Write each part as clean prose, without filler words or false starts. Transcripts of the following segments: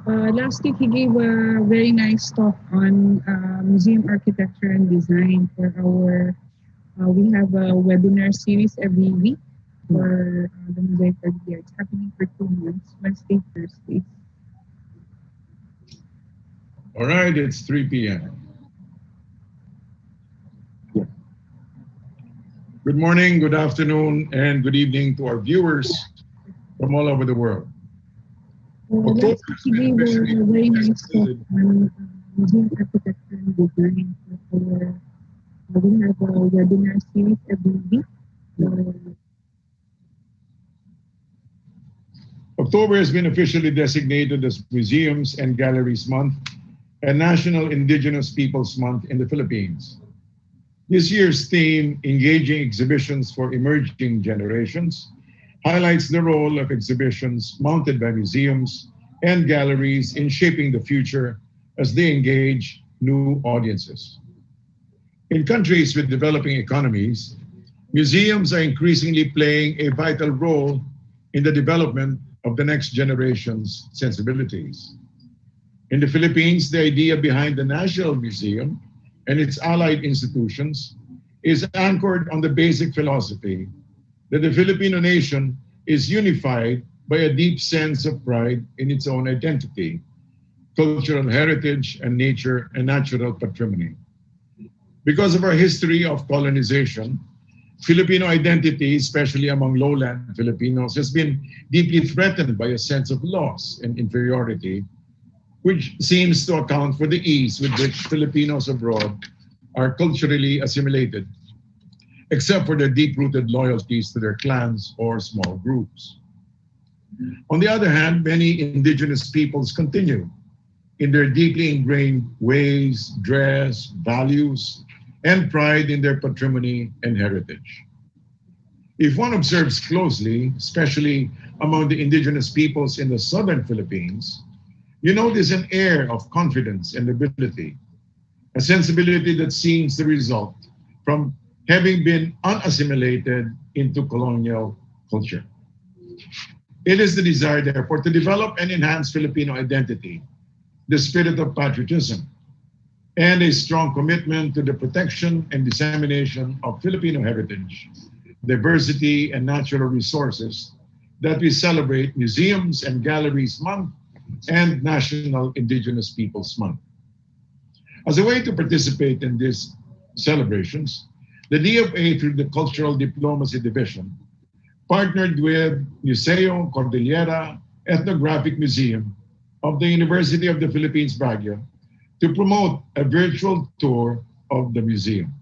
Last week, he gave a very nice talk on museum architecture and design for our. We have a webinar series every week for the Museo Kordilyera. It's happening for 2 months, Wednesday, Thursdays. All right, it's 3 p.m. Good morning, good afternoon, and good evening to our viewers from all over the world. Last week, he gave a very nice talk on museum architecture and design for our. We have a webinar series every week. October has been officially designated as Museums and Galleries Month and National Indigenous Peoples Month in the Philippines. This year's theme, Engaging Exhibitions for Emerging Generations, highlights the role of exhibitions mounted by museums and galleries in shaping the future as they engage new audiences. In countries with developing economies, museums are increasingly playing a vital role in the development of the next generation's sensibilities. In the Philippines, the idea behind the National Museum and its allied institutions is anchored on the basic philosophy that the Filipino nation is unified by a deep sense of pride in its own identity, cultural heritage, and nature and natural patrimony. Because of our history of colonization, Filipino identity, especially among lowland Filipinos, has been deeply threatened by a sense of loss and inferiority, which seems to account for the ease with which Filipinos abroad are culturally assimilated, except for their deep-rooted loyalties to their clans or small groups. On the other hand, many indigenous peoples continue in their deeply ingrained ways, dress, values, and pride in their patrimony and heritage. If one observes closely, especially among the indigenous peoples in the southern Philippines, you notice an air of confidence and ability, a sensibility that seems to result from having been unassimilated into colonial culture. It is the desire, therefore, to develop and enhance Filipino identity, the spirit of patriotism, and a strong commitment to the protection and dissemination of Filipino heritage, diversity, and natural resources that we celebrate Museums and Galleries Month and National Indigenous Peoples Month. As a way to participate in these celebrations, the DFA, through the Cultural Diplomacy Division, partnered with Museo Kordilyera Ethnographic Museum of the University of the Philippines, Baguio, to promote a virtual tour of the museum.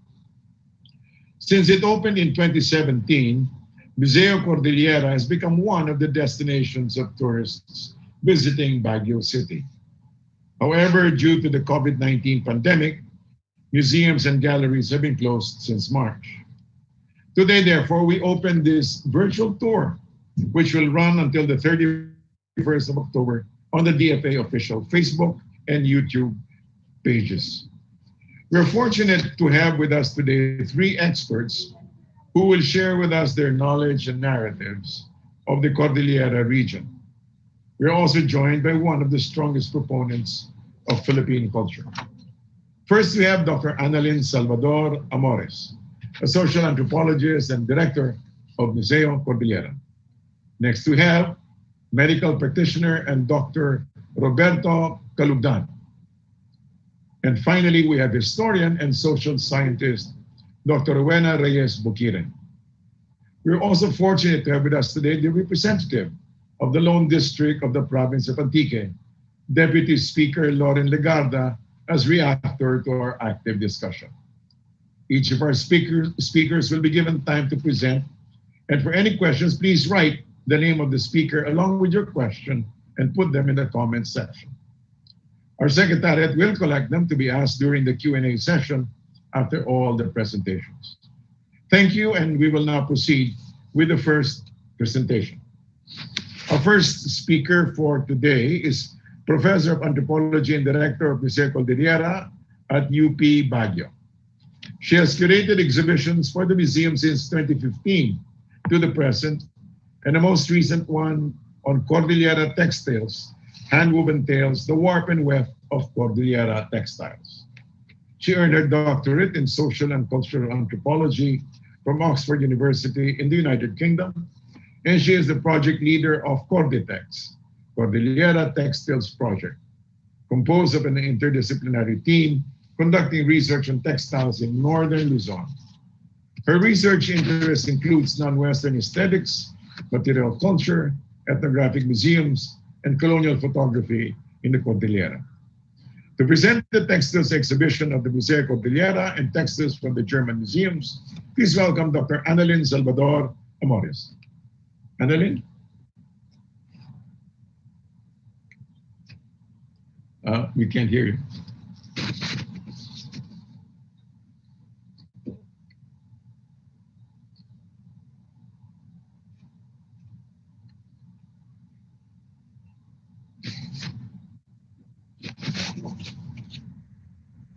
Since it opened in 2017, Museo Kordilyera has become one of the destinations of tourists visiting Baguio City. However, due to the COVID-19 pandemic, museums and galleries have been closed since March. Today, therefore, we open this virtual tour, which will run until the 31st of October on the DFA official Facebook and YouTube pages. We're fortunate to have with us today 3 experts who will share with us their knowledge and narratives of the Cordillera region. We're also joined by one of the strongest proponents of Philippine culture. First, we have Dr. Analyn Salvador-Amores, a social anthropologist and director of Museo Kordilyera. Next, we have medical practitioner and Dr. Roberto Kalugdan. And finally, we have historian and social scientist, Dr. Rowena Boquiren. We're also fortunate to have with us today the representative of the Lone District of the province of Antique, Deputy Speaker Loren Legarda, as reactor to our active discussion. Each of our speakers will be given time to present, and for any questions, please write the name of the speaker along with your question and put them in the comments section. Our secretariat will collect them to be asked during the Q&A session after all the presentations. Thank you, and we will now proceed with the first presentation. Our first speaker for today is Professor of Anthropology and Director of Museo Kordilyera at UP Baguio. She has curated exhibitions for the museum since 2015 to the present, and the most recent one on Cordillera textiles Handwoven Tales, The Warp and Weft of Cordillera Textiles. She earned her doctorate in social and cultural anthropology from Oxford University in the United Kingdom, and she is the project leader of Corditex, Cordillera Textiles Project, composed of an interdisciplinary team conducting research on textiles in northern Luzon. Her research interests includes non-Western aesthetics, material culture, ethnographic museums, and colonial photography in the Cordillera. To present the textiles exhibition of the Museo Kordilyera and textiles from the German museums, please welcome Dr. Analyn Salvador-Amores. Analyn? We can't hear you.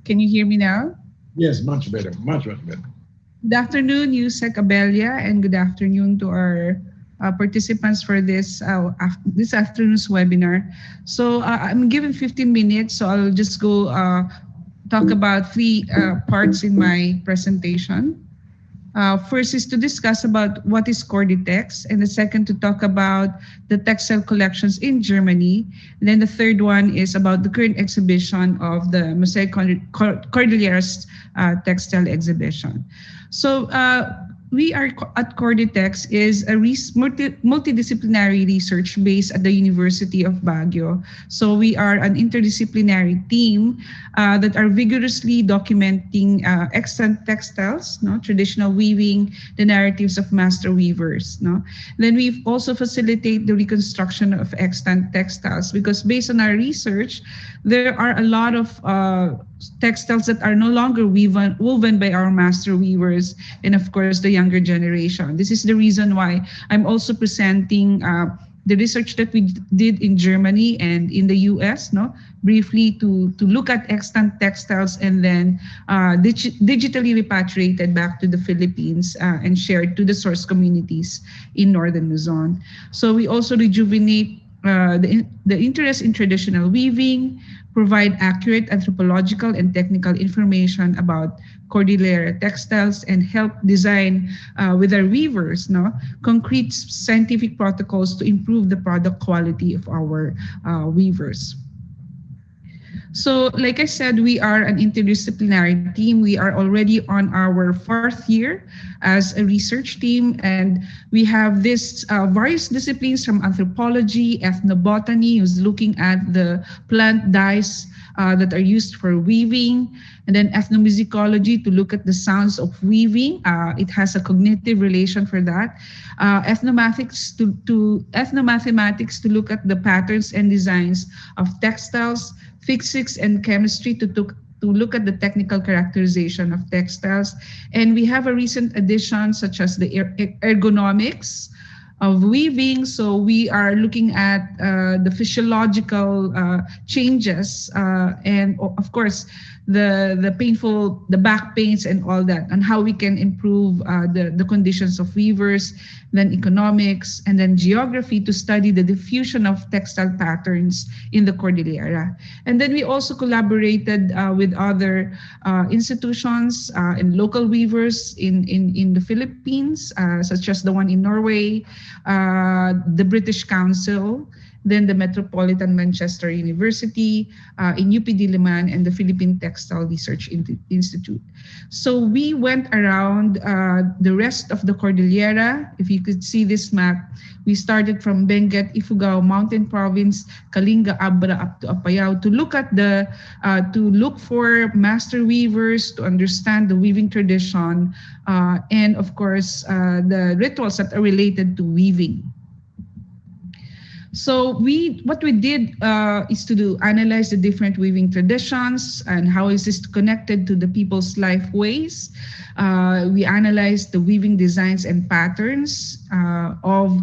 Can you hear me now? Yes, much better, much better. Good afternoon, USEC Abella, and good afternoon to our participants for this afternoon's webinar. So I'm given 15 minutes, so I'll just go talk about three parts in my presentation. First is to discuss about what is Corditex, and the second to talk about the textile collections in Germany. And then the third one is about the current exhibition of the Museo Kordilyera's textile exhibition. So we are at Corditex is a multidisciplinary research base at the University of Baguio. So we are an interdisciplinary team that are vigorously documenting extant textiles, traditional weaving, the narratives of master weavers. Then we also facilitate the reconstruction of extant textiles because based on our research, there are a lot of textiles that are no longer woven by our master weavers and of course the younger generation. This is the reason why I'm also presenting the research that we did in Germany and in the US, briefly to look at extant textiles and then digitally repatriated back to the Philippines and shared to the source communities in northern Luzon. So we also rejuvenate the interest in traditional weaving, provide accurate anthropological and technical information about Cordillera textiles, and help design with our weavers concrete scientific protocols to improve the product quality of our weavers. So like I said, we are an interdisciplinary team. We are already on our 4th year as a research team, and we have this various disciplines from anthropology, ethnobotany, who's looking at the plant dyes that are used for weaving, and then ethnomusicology to look at the sounds of weaving. It has a cognitive relation for that. Ethnomathematics to look at the patterns and designs of textiles, physics and chemistry to look at the technical characterization of textiles. And we have a recent addition such as the ergonomics of weaving. So we are looking at the physiological changes and of course the back pains and all that, and how we can improve the conditions of weavers, then economics, and then geography to study the diffusion of textile patterns in the Cordillera. And then we also collaborated with other institutions and local weavers in the Philippines, such as the one in Norway, the British Council, then the Metropolitan Manchester University, in UP Diliman, and the Philippine Textile Research Institute. So we went around the rest of the Cordillera. If you could see this map, we started from Benguet, Ifugao, Mountain Province, Kalinga, Abra, up to Apayao to look at to look for master weavers, to understand the weaving tradition, and of course the rituals that are related to weaving. So what we did is to analyze the different weaving traditions and how is this connected to the people's life ways. We analyzed the weaving designs and patterns of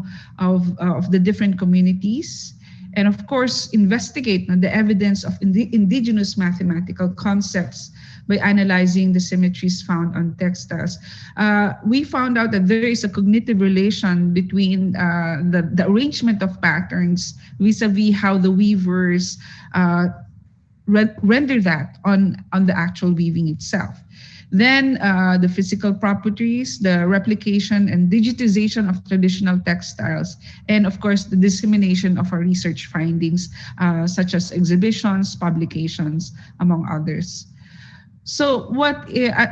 the different communities, and of course investigate the evidence of indigenous mathematical concepts by analyzing the symmetries found on textiles. We found out that there is a cognitive relation between the arrangement of patterns vis-a-vis how the weavers render that on the actual weaving itself. Then the physical properties, the replication and digitization of traditional textiles, and of course the dissemination of our research findings, such as exhibitions, publications, among others. So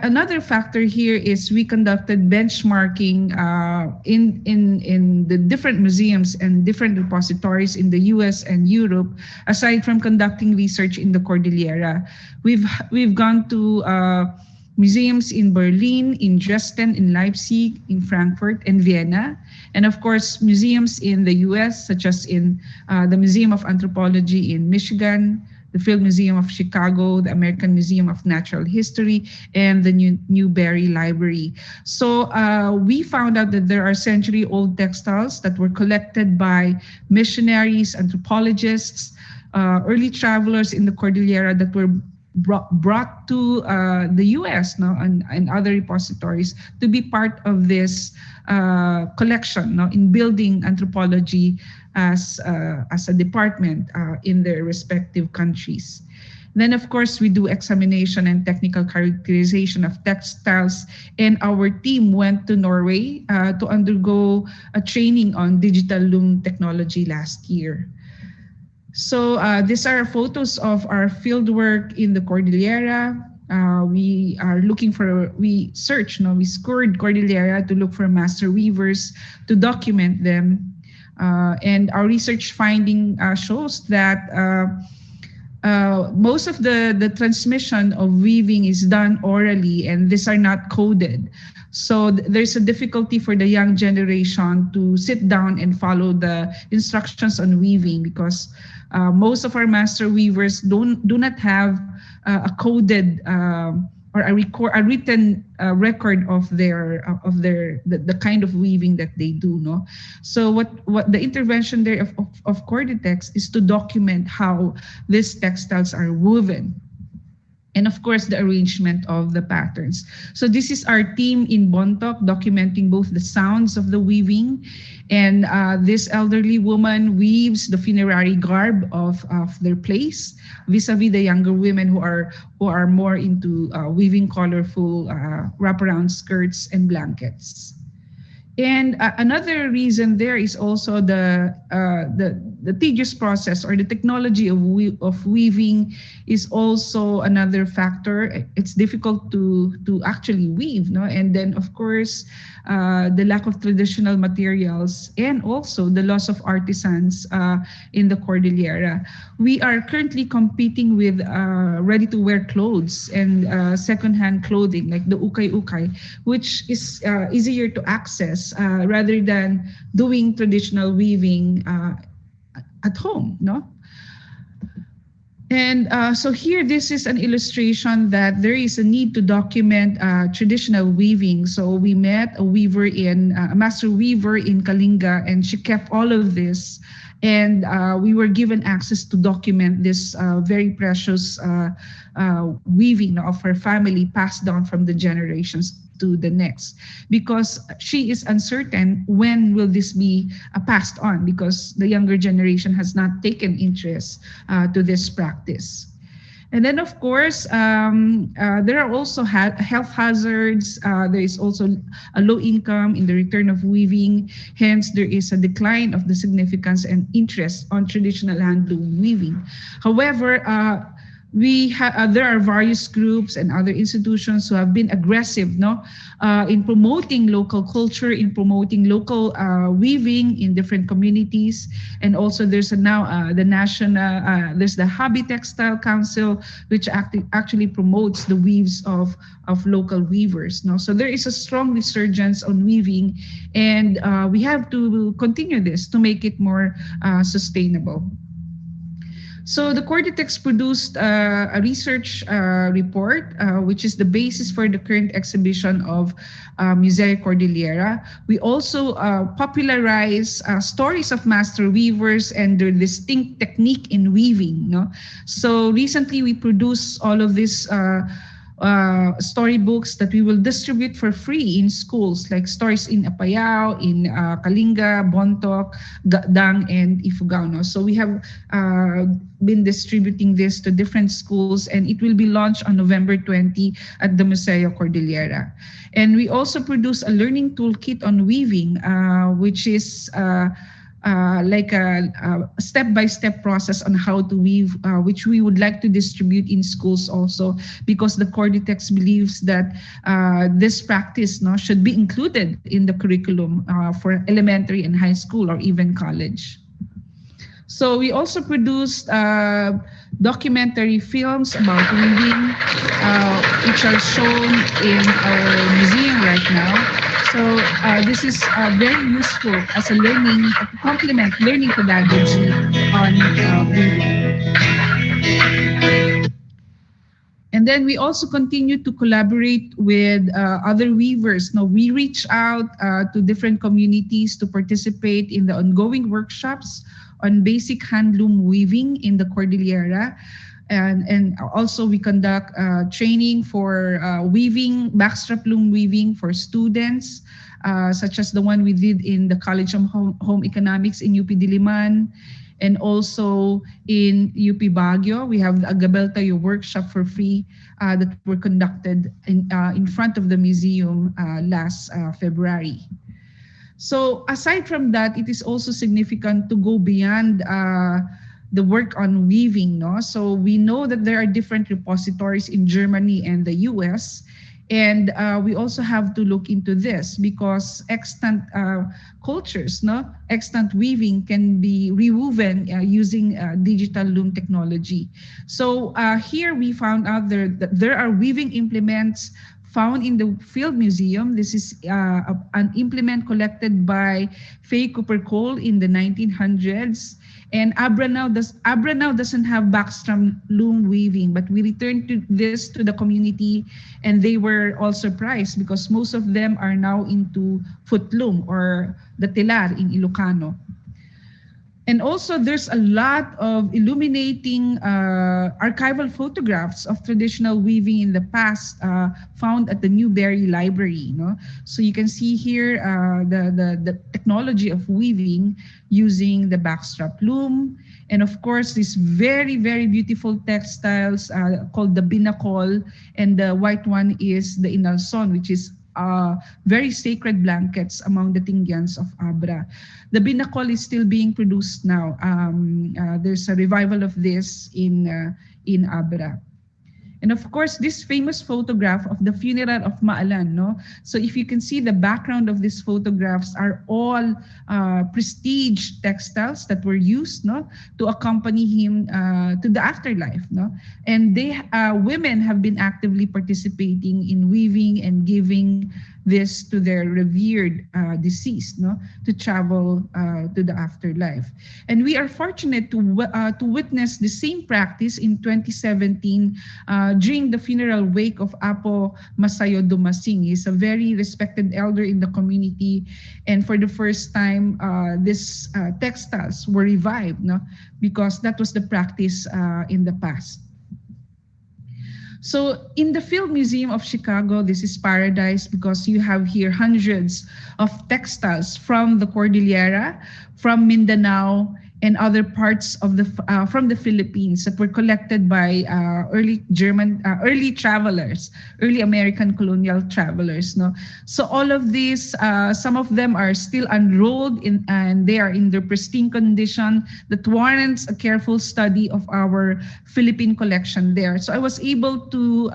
another factor here is we conducted benchmarking in the different museums and different repositories in the US and Europe. Aside from conducting research in the Cordillera, we've gone to museums in Berlin, in Dresden, in Leipzig, in Frankfurt, and Vienna, and of course museums in the US, such as in the Museum of Anthropology in Michigan, the Field Museum of Chicago, the American Museum of Natural History, and the Newberry Library. So we found out that there are century-old textiles that were collected by missionaries, anthropologists, early travelers in the Cordillera that were brought to the US and other repositories to be part of this collection in building anthropology as a department in their respective countries. Then, of course, we do examination and technical characterization of textiles, and our team went to Norway to undergo a training on digital loom technology last year. So these are photos of our fieldwork in the Cordillera. We scoured Cordillera to look for master weavers to document them. And our research finding shows that most of the transmission of weaving is done orally, and these are not coded. So there's a difficulty for the young generation to sit down and follow the instructions on weaving, because most of our master weavers do not have a coded or a written record of the kind of weaving that they do. No, so what the intervention there of Corditex is to document how these textiles are woven, and of course the arrangement of the patterns. So this is our team in Bontoc documenting both the sounds of the weaving, and this elderly woman weaves the funerary garb of their place vis-a-vis the younger women who are more into weaving colorful wraparound skirts and blankets. And another reason there is also the tedious process, or the technology of weaving is also another factor. It's difficult to actually weave, no? And then of course the lack of traditional materials, and also the loss of artisans in the Cordillera. We are currently competing with ready-to-wear clothes and second-hand clothing like the ukay-ukay, which is easier to access rather than doing traditional weaving at home, no? And so here, this is an illustration that there is a need to document traditional weaving. So we met a master weaver in Kalinga, and she kept all of this. And we were given access to document this very precious weaving of her family, passed down from the generations to the next, because she is uncertain when will this be passed on, because the younger generation has not taken interest to this practice. And then of course there are also health hazards. There is also a low income in the return of weaving, hence there is a decline of the significance and interest on traditional handloom weaving. However, there are various groups and other institutions who have been aggressive, in promoting local culture, in promoting local weaving in different communities. And also there's now there's the Hobby Textile Council, which actually promotes the weaves of local weavers. So there is a strong resurgence on weaving, and we have to continue this to make it more sustainable. So the Corditex produced a research report, which is the basis for the current exhibition of Museo Kordilyera. We also popularize stories of master weavers and their distinct technique in weaving. So recently we produced all of this storybooks that we will distribute for free in schools, like stories in Apayao, in Kalinga, Bontoc, Dang, and Ifugao. No? So we have been distributing this to different schools, and it will be launched on November 20 at the Museo Kordilyera. And we also produce a learning toolkit on weaving, which is like a step-by-step process on how to weave, which we would like to distribute in schools also, because the Corditex believes that this practice should be included in the curriculum for elementary and high school or even college. So we also produced documentary films about weaving, which are shown in our museum right now. So this is very useful as a learning, to complement learning pedagogy on weaving. And then we also continue to collaborate with other weavers. Now, we reach out to different communities to participate in the ongoing workshops on basic handloom weaving in the Cordillera. And also we conduct training for weaving, backstrap loom weaving for students, such as the one we did in the College of Home Economics in UP Diliman, and also in UP Baguio. We have a Gabel Tayo workshop for free that were conducted in front of the museum last February. So aside from that, it is also significant to go beyond the work on weaving. So we know that there are different repositories in Germany and the US, and we also have to look into this because extant cultures, extant weaving can be rewoven using digital loom technology. So here we found out that there are weaving implements found in the Field Museum. This is an implement collected by Faye Cooper Cole in the 1900s. And Abra now doesn't have backstrap loom weaving, but we returned this to the community, and they were all surprised because most of them are now into foot loom or the telar in Ilocano. And also there's a lot of illuminating archival photographs of traditional weaving in the past found at the Newberry Library. So you can see here the technology of weaving using the backstrap loom. And of course, these very, very beautiful textiles called the binakol, and the white one is the inalson, which is very sacred blankets among the Tingyans of Abra. The binakol is still being produced now. There's a revival of this in Abra. And of course, this famous photograph of the funeral of Maalan. So if you can see, the background of these photographs are all prestige textiles that were used to accompany him to the afterlife. And women have been actively participating in weaving and giving this to their revered deceased to travel to the afterlife. And we are fortunate to witness the same practice in 2017 during the funeral wake of Apo Masayo Dumasing. He's a very respected elder in the community, and for the first time these textiles were revived because that was the practice in the past. So in the Field Museum of Chicago, this is paradise because you have here hundreds of textiles from the Cordillera, from Mindanao, and other parts of from the Philippines that were collected by early travelers, early American colonial travelers. So all of these, some of them are still unrolled and they are in their pristine condition that warrants a careful study of our Philippine collection there. So I was able to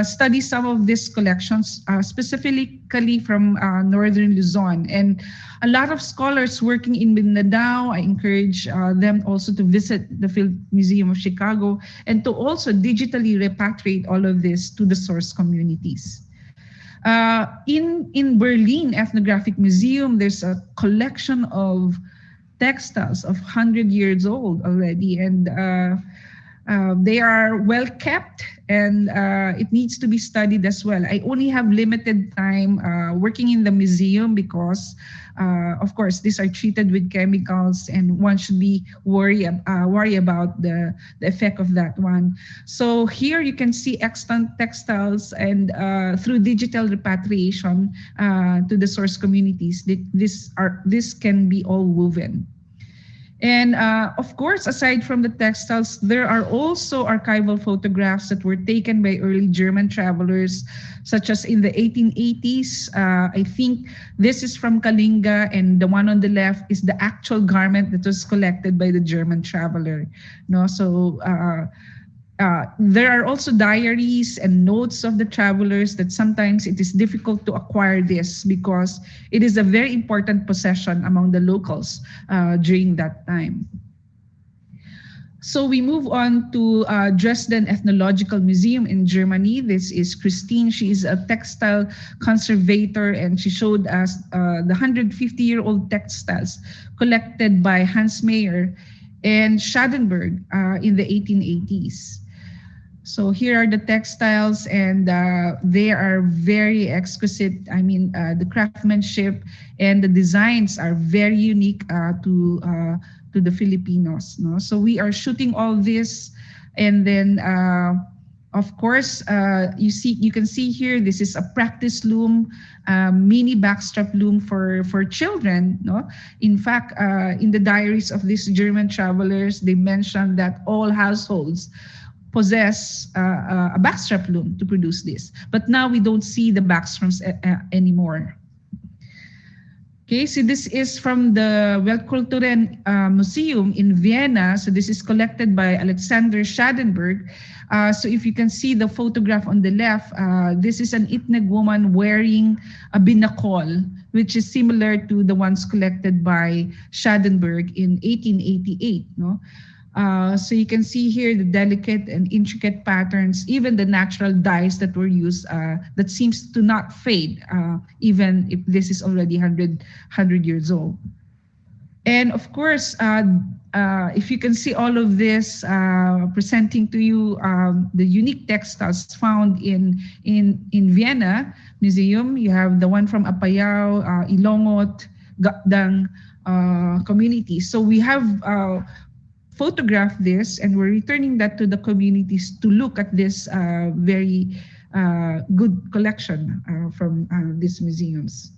study some of these collections, specifically from Northern Luzon. And a lot of scholars working in Mindanao, I encourage them also to visit the Field Museum of Chicago and to also digitally repatriate all of this to the source communities. In Berlin Ethnographic Museum, there's a collection of textiles of 100 years old already, and they are well kept and it needs to be studied as well. I only have limited time working in the museum because, of course, these are treated with chemicals, and one should be worry about the effect of that one. So here you can see extant textiles, and through digital repatriation to the source communities, this can be all woven. And of course, aside from the textiles, there are also archival photographs that were taken by early German travelers, such as in the 1880s. I think this is from Kalinga, and the one on the left is the actual garment that was collected by the German traveler. No, so there are also diaries and notes of the travelers that sometimes it is difficult to acquire this because it is a very important possession among the locals during that time. So we move on to Dresden Ethnological Museum in Germany. This is Christine. She is a textile conservator, and she showed us the 150-year-old textiles collected by Hans Meyer and Schadenberg in the 1880s. So here are the textiles, and they are very exquisite. I mean, the craftsmanship and the designs are very unique to the Filipinos. No? So we are shooting all this, and then of course you can see here this is a practice loom, mini backstrap loom for children. No, in fact, in the diaries of these German travelers, they mentioned that all households possess a backstrap loom to produce this. But now we don't see the backstraps anymore. Okay, so this is from the Weltkulturen Museum in Vienna. So this is collected by Alexander Schadenberg. So if you can see the photograph on the left, this is an Itneg woman wearing a binakol, which is similar to the ones collected by Schadenberg in 1888. No? So you can see here the delicate and intricate patterns, even the natural dyes that were used that seems to not fade, even if this is already 100 years old. And of course, if you can see all of this presenting to you the unique textiles found in Vienna Museum. You have the one from Apayao, Ilongot, Gakdang community. So we have photographed this, and we're returning that to the communities to look at this very good collection from these museums.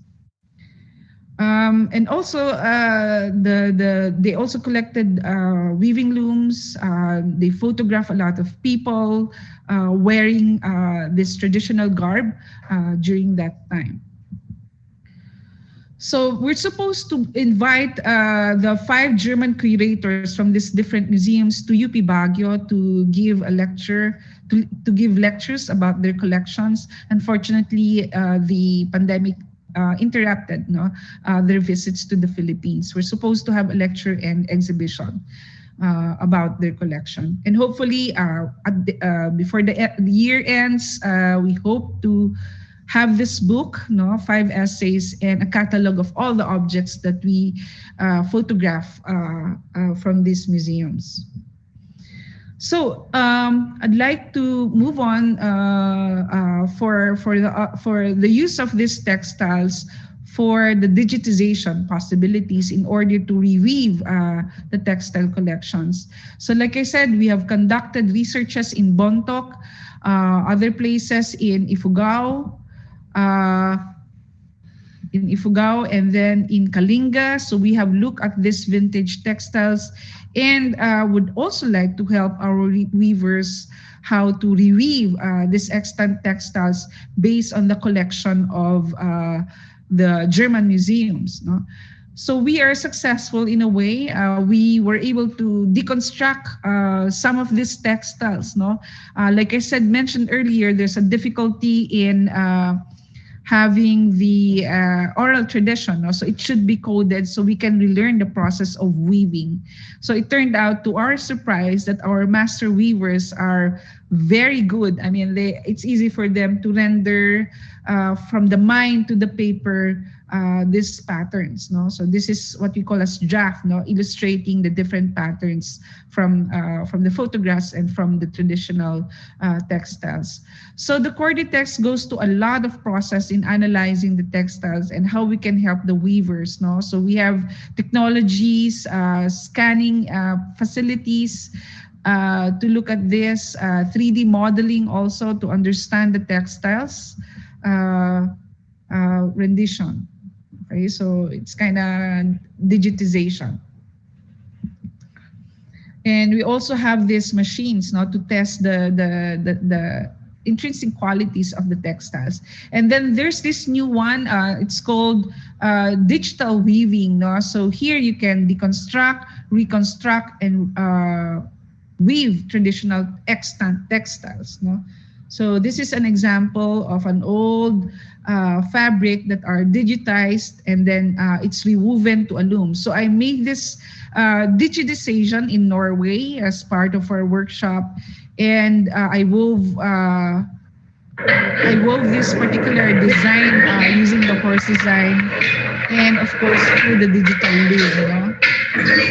And also, they also collected weaving looms. They photograph a lot of people wearing this traditional garb during that time. So we're supposed to invite the 5 German curators from these different museums to UP Baguio to give a lecture, to give lectures about their collections. Unfortunately, the pandemic interrupted their visits to the Philippines. We're supposed to have a lecture and exhibition about their collection. And hopefully, before the year ends, we hope to have this book, 5 essays, and a catalog of all the objects that we photograph from these museums. So I'd like to move on for the use of these textiles for the digitization possibilities in order to reweave the textile collections. So like I said, we have conducted researches in Bontoc, other places in Ifugao, and then in Kalinga. So we have looked at this vintage textiles, and would also like to help our weavers how to reweave these extant textiles based on the collection of the German museums. So we are successful in a way. We were able to deconstruct some of these textiles. Like I said, mentioned earlier, there's a difficulty in having the oral tradition. So it should be coded so we can relearn the process of weaving. So it turned out, to our surprise, that our master weavers are very good. I mean, it's easy for them to render from the mind to the paper these patterns, no? So this is what we call as draft, no? Illustrating the different patterns from the photographs and from the traditional textiles. So the Corditex goes to a lot of process in analyzing the textiles and how we can help the weavers, no? So we have technologies, scanning facilities, to look at this, 3D modeling also to understand the textiles, rendition. Okay, so it's kind of digitization. And we also have these machines now to test the intrinsic qualities of the textiles. And then there's this new one, it's called digital weaving. No? So here you can deconstruct, reconstruct, and weave traditional extant textiles. No? So this is an example of an old fabric that are digitized and then it's rewoven to a loom. So I made this digitization in Norway as part of our workshop, and I wove this particular design using the horse design, and of course through the digital loom. You know?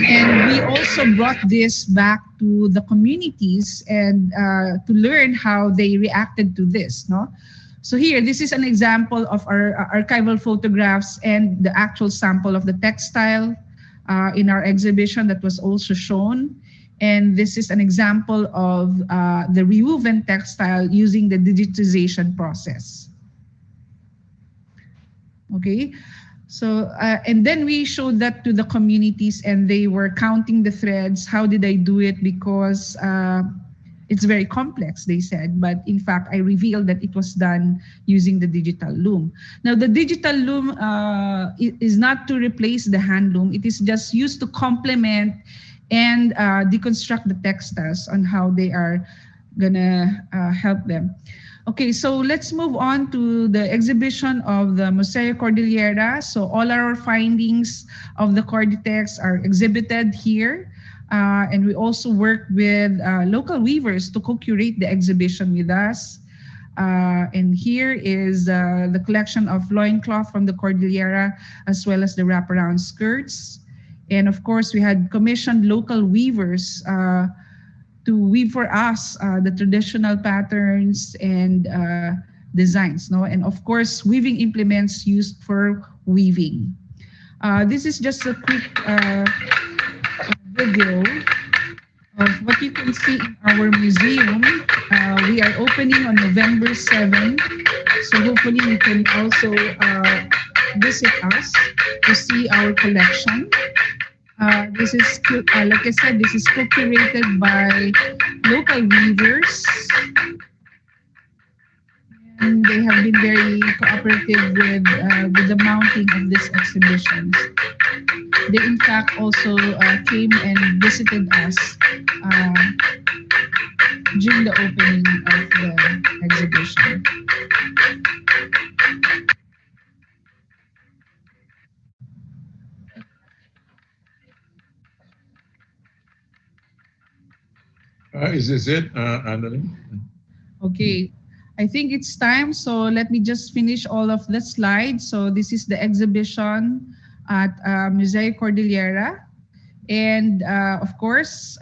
And we also brought this back to the communities and to learn how they reacted to this. No? So here, this is an example of our archival photographs and the actual sample of the textile in our exhibition that was also shown. And this is an example of the rewoven textile using the digitization process. Okay, so and then we showed that to the communities and they were counting the threads. How did I do it? Because it's very complex, they said, but in fact, I revealed that it was done using the digital loom. Now, the digital loom is not to replace the hand loom. It is just used to complement and deconstruct the textiles on how they are gonna help them. Okay, so let's move on to the exhibition of the Museo Kordilyera. So all our findings of the Corditex are exhibited here. And we also work with local weavers to co-curate the exhibition with us. And here is the collection of loincloth from the Cordillera, as well as the wraparound skirts. And of course, we had commissioned local weavers to weave for us the traditional patterns and designs. No? And of course, weaving implements used for weaving. This is just a quick video of what you can see in our museum. We are opening on November 7, so hopefully you can also visit us to see our collection. This is, like I said, this is co-curated by local weavers, and they have been very cooperative with the mounting of these exhibitions. They in fact also came and visited us during the opening of the exhibition. Is this it, Analyn? Okay, I think it's time. So let me just finish all of the slides. So this is the exhibition at Museo Kordilyera. And of course,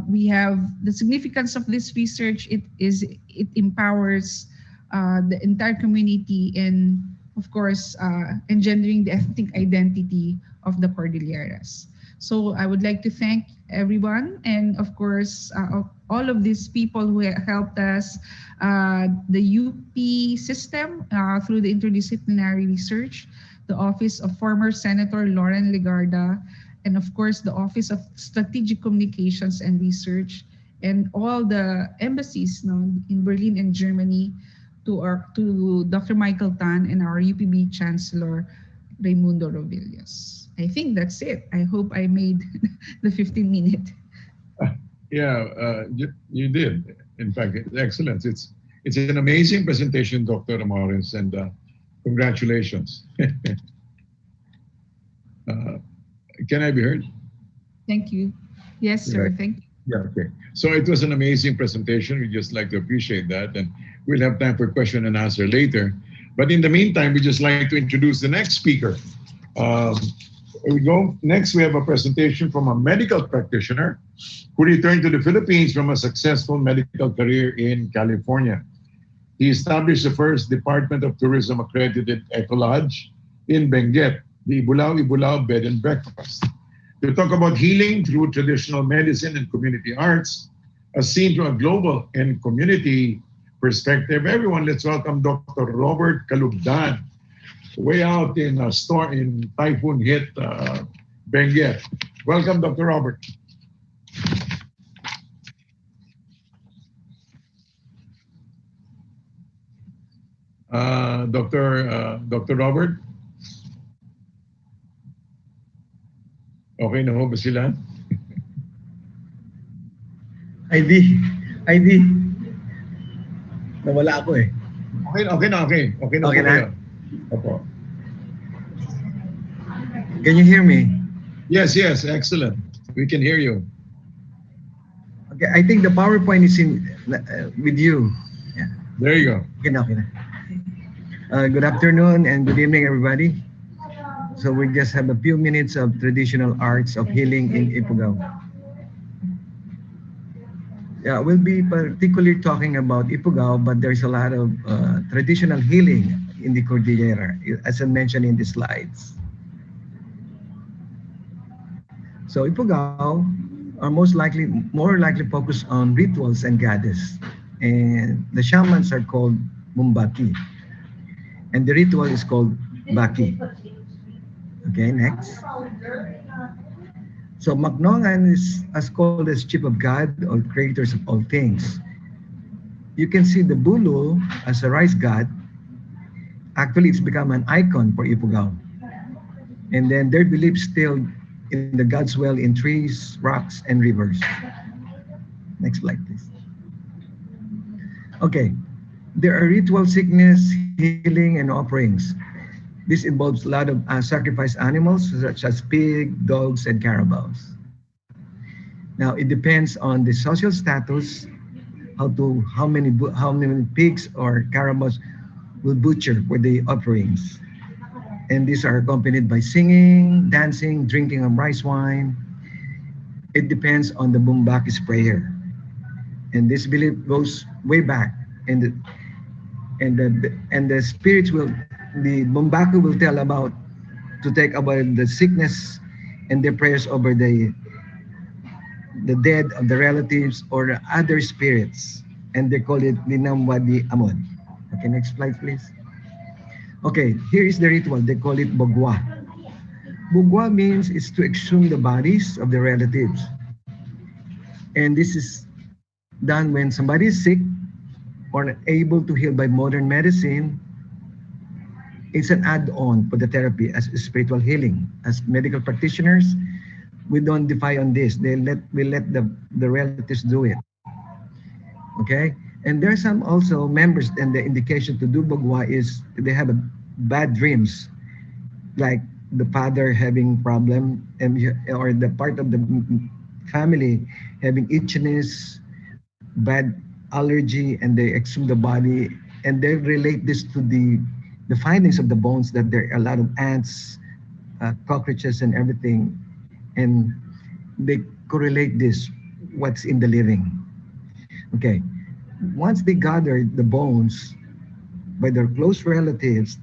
we have the significance of this research. It empowers the entire community in, of course, engendering the ethnic identity of the Cordilleras. So I would like to thank everyone, and of course, all of these people who helped us, the UP system through the interdisciplinary research, the Office of former Senator Loren Legarda, and of course, the Office of Strategic Communications and Research, and all the embassies in Berlin and Germany, to Dr. Michael Tan and our UPB Chancellor, Raimundo Rovillos. I think that's it. I hope I made the 15-minute. Yeah, you did. In fact, it's excellent. It's an amazing presentation, Dr. Amores, and congratulations. Can I be heard? Thank you. Yes, sir. Right. Thank you. Yeah, okay. So it was an amazing presentation. We just like to appreciate that. And we'll have time for question and answer later. But in the meantime, we just like to introduce the next speaker. Um, here we go. Next, we have a presentation from a medical practitioner who returned to the Philippines from a successful medical career in California. He established the first Department of Tourism accredited Eco Lodge in Benguet, the Ibulao Bed and Breakfast, to talk about healing through traditional medicine and community arts, as seen through a global and community perspective. Everyone, let's welcome Dr. Robert Kalugdan, way out in a storm in typhoon hit Benguet. Welcome, Dr. Robert. Dr. Robert? Okay na ho ba sila? ID. Nawala ako eh. Okay na. Okay na Okay po na? kayo. Opo. Can you hear me? Yes, excellent. We can hear you. Okay, I think the PowerPoint is in with you. Yeah. There you go. Okay na. Good afternoon and good evening, everybody. So we just have a few minutes of traditional arts of healing in Ifugao. Yeah, we'll be particularly talking about Ifugao, but there's a lot of traditional healing in the Cordillera, as I mentioned in the slides. So Ifugao are more likely focused on rituals and goddess, and the shamans are called Mumbaki, and the ritual is called Baki. Okay, next. So Macnongan is as called as chief of God or creators of all things. You can see the Bulu as a rice god. Actually, it's become an icon for Ifugao. And then their beliefs still in the gods well in trees, rocks, and rivers. Next slide, please. Okay, there are ritual sickness, healing, and offerings. This involves a lot of sacrificed animals such as pig, dogs, and carabaos. Now it depends on the social status, how many pigs or carabaos will butcher for the offerings. And these are accompanied by singing, dancing, drinking of rice wine. It depends on the Bumbaki's prayer. And this belief goes way back, and the spirits the Bumbaki will tell to take about the sickness and their prayers over the dead of the relatives or the other spirits, and they call it Linamwadi Amon. Okay, next slide, please. Okay, here is the ritual. They call it Bogwa. Bogwa means it's to exhume the bodies of the relatives, and this is done when somebody is sick or able to heal by modern medicine. It's an add-on for the therapy as spiritual healing. As medical practitioners, we don't defy on this. We let the relatives do it. Okay? And there are some also members, and the indication to do Bogwa is they have bad dreams, like the father having problem, or the part of the family having itchiness, bad allergy, and they exhume the body, and they relate this to the findings of the bones, that there are a lot of ants, cockroaches, and everything, and they correlate this what's in the living. Okay, once they gather the bones by their close relatives,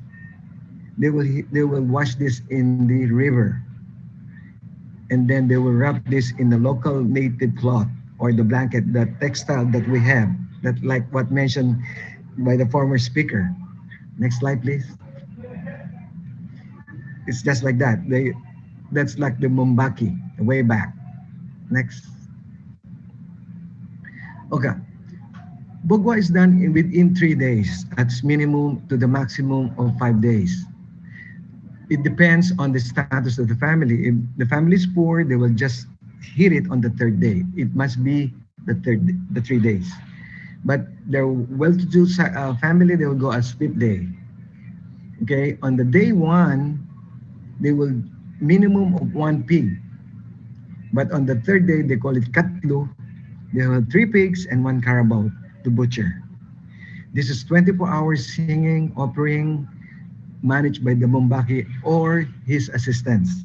they will wash this in the river, and then they will wrap this in the local native cloth or the blanket, the textile that we have, that like what mentioned by the former speaker. Next slide, please. It's just like that. That's like the Mumbaki, way back. Next. Okay. Bogwa is done within 3 days, at minimum to the maximum of 5 days. It depends on the status of the family. If the family is poor, they will just hit it on the 3rd day. It must be the 3 days. But the well-to-do family, they will go as 5th day. Okay, on the day 1, they will minimum of 1 pig. But on the 3rd day, they call it katlu. They have 3 pigs and 1 carabao to butcher. This is 24 hours singing, offering, managed by the Mumbaki or his assistants.